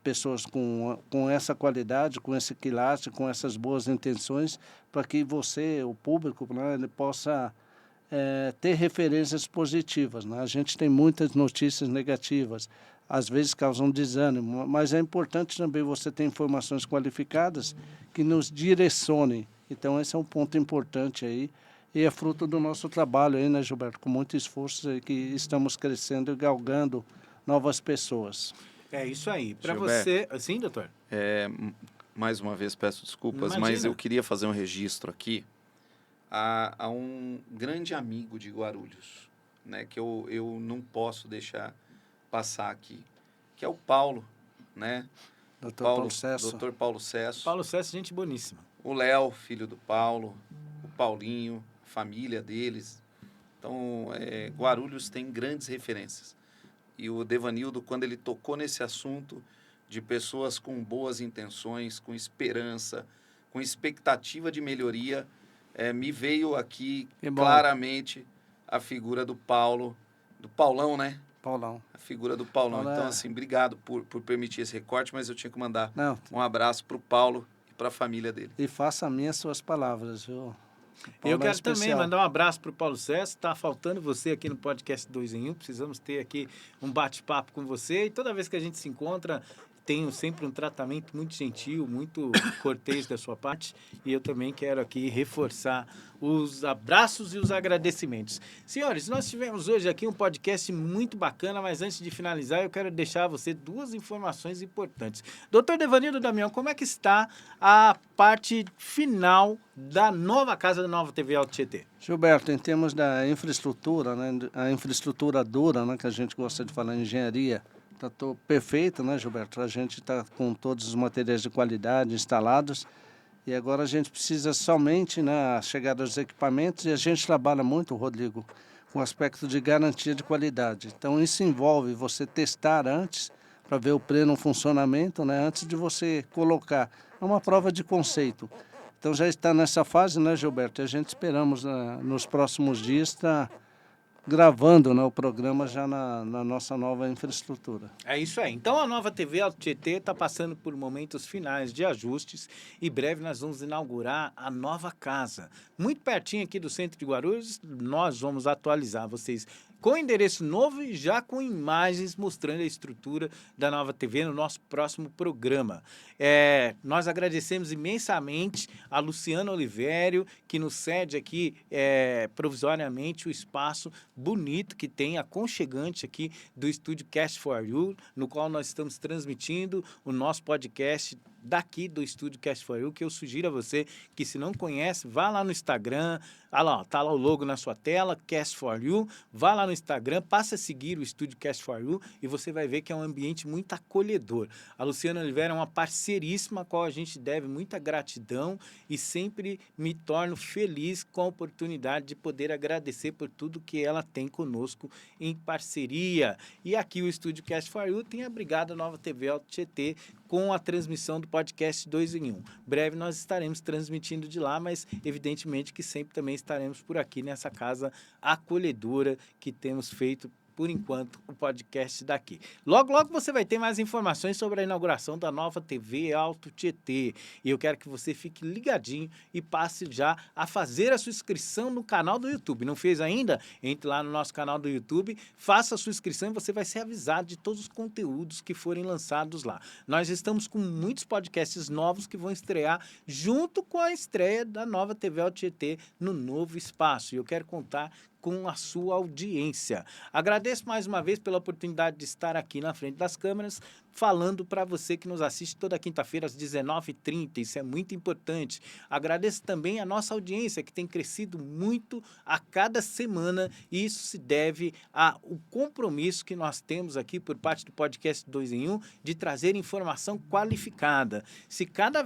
pessoas com essa qualidade, com esse quilate, com essas boas intenções, para que você, o público, né, ele possa ter referências positivas, né? A gente tem muitas notícias negativas, às vezes causam desânimo, mas é importante também você ter informações qualificadas que nos direcionem. Então, esse é um ponto importante aí, e é fruto do nosso trabalho aí, né, Gilberto? Com muito esforço aí que estamos crescendo e galgando novas pessoas. É isso aí. Para Gilberto. você... Sim, doutor? Mais uma vez peço desculpas, Imagina. mas eu queria fazer um registro aqui a um grande amigo de Guarulhos, né, que eu não posso deixar passar aqui, que é o Paulo, né? Dr. Paulo Cesso. Dr. Paulo Cesso. Paulo César, gente boníssima. O Léo, filho do Paulo, o Paulinho, família deles. Então, Guarulhos tem grandes referências. E o Devanildo, quando ele tocou nesse assunto de pessoas com boas intenções, com esperança, com expectativa de melhoria, me veio aqui claramente a figura do Paulão, né? Paulão. A figura do Paulão. Então, assim, obrigado por permitir esse recorte, mas eu tinha que mandar um abraço para o Paulo e para a família dele. E faça a minha suas palavras, viu? Eu quero também mandar um abraço para o Paulo César. Está faltando você aqui no podcast 2 em 1. Precisamos ter aqui um bate-papo com você. E toda vez que a gente se encontra, tenho sempre um tratamento muito gentil, muito cortês da sua parte. E eu também quero aqui reforçar os abraços e os agradecimentos. Senhores, nós tivemos hoje aqui um podcast muito bacana, mas antes de finalizar, eu quero deixar a você 2 informações importantes. Doutor Devanildo Damião, como é que está a parte final da nova casa da Nova TV Alto Tietê? Gilberto, em termos da infraestrutura, né, a infraestrutura dura, né, que a gente gosta de falar, engenharia, está perfeita, né, Gilberto? A gente está com todos os materiais de qualidade instalados e agora a gente precisa somente, né, a chegada dos equipamentos, e a gente trabalha muito, Rodrigo, com o aspecto de garantia de qualidade. Então, isso envolve você testar antes, para ver o pleno funcionamento, né, antes de você colocar. É uma prova de conceito. Então, já está nessa fase, né, Gilberto? E a gente esperamos, nos próximos dias, estar gravando, né, o programa já na nossa nova infraestrutura. É isso aí. Então, a Nova TV Alto Tietê está passando por momentos finais de ajustes e breve nós vamos inaugurar a nova casa. Muito pertinho aqui do centro de Guarulhos, nós vamos atualizar vocês com endereço novo e já com imagens mostrando a estrutura da Nova TV no nosso próximo programa. Nós agradecemos imensamente a Luciana Olivério, que nos cede aqui provisoriamente o espaço bonito que tem, aconchegante aqui do estúdio Cast for You, no qual nós estamos transmitindo o nosso podcast daqui do estúdio Cast for You, que eu sugiro a você que, se não conhece, vá lá no Instagram, tá lá o logo na sua tela, Cast for You, vá lá no Instagram, passe a seguir o estúdio Cast for You e você vai ver que é um ambiente muito acolhedor. A Luciana Oliveira é uma parceiríssima a qual a gente deve muita gratidão e sempre me torno feliz com a oportunidade de poder agradecer por tudo que ela tem conosco em parceria. E aqui o estúdio Cast for You tem abrigado a Nova TV Alto Tietê com a transmissão do podcast 2 em 1. Breve nós estaremos transmitindo de lá, mas evidentemente que sempre também estaremos por aqui nessa casa acolhedora que temos feito, por enquanto, o podcast daqui. Logo, logo você vai ter mais informações sobre a inauguração da Nova TV Alto Tietê. E eu quero que você fique ligadinho e passe já a fazer a sua inscrição no canal do YouTube. Não fez ainda? Entre lá no nosso canal do YouTube, faça a sua inscrição e você vai ser avisado de todos os conteúdos que forem lançados lá. Nós estamos com muitos podcasts novos que vão estrear junto com a estreia da Nova TV Alto Tietê no novo espaço. E eu quero contar com a sua audiência. Agradeço mais uma vez pela oportunidade de estar aqui na frente das câmeras, falando para você que nos assiste toda quinta-feira às 19h30, isso é muito importante. Agradeço também a nossa audiência, que tem crescido muito a cada semana, e isso se deve ao compromisso que nós temos aqui por parte do podcast 2 em 1, de trazer informação qualificada. Se cada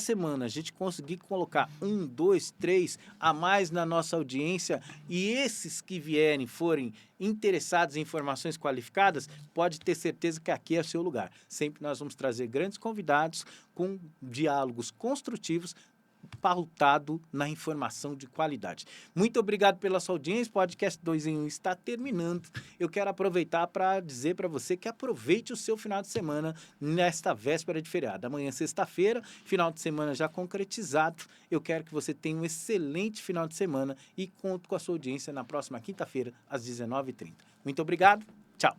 semana, a gente conseguir colocar 1, 2, 3 a mais na nossa audiência, e esses que vierem forem interessados em informações qualificadas, pode ter certeza que aqui é o seu lugar. Sempre nós vamos trazer grandes convidados com diálogos construtivos, pautado na informação de qualidade. Muito obrigado pela sua audiência. O podcast 2 em 1 está terminando. Eu quero aproveitar para dizer para você que aproveite o seu final de semana nesta véspera de feriado. Amanhã, sexta-feira, final de semana já concretizado. Eu quero que você tenha um excelente final de semana e conto com a sua audiência na próxima quinta-feira, às 19h30. Muito obrigado. Tchau.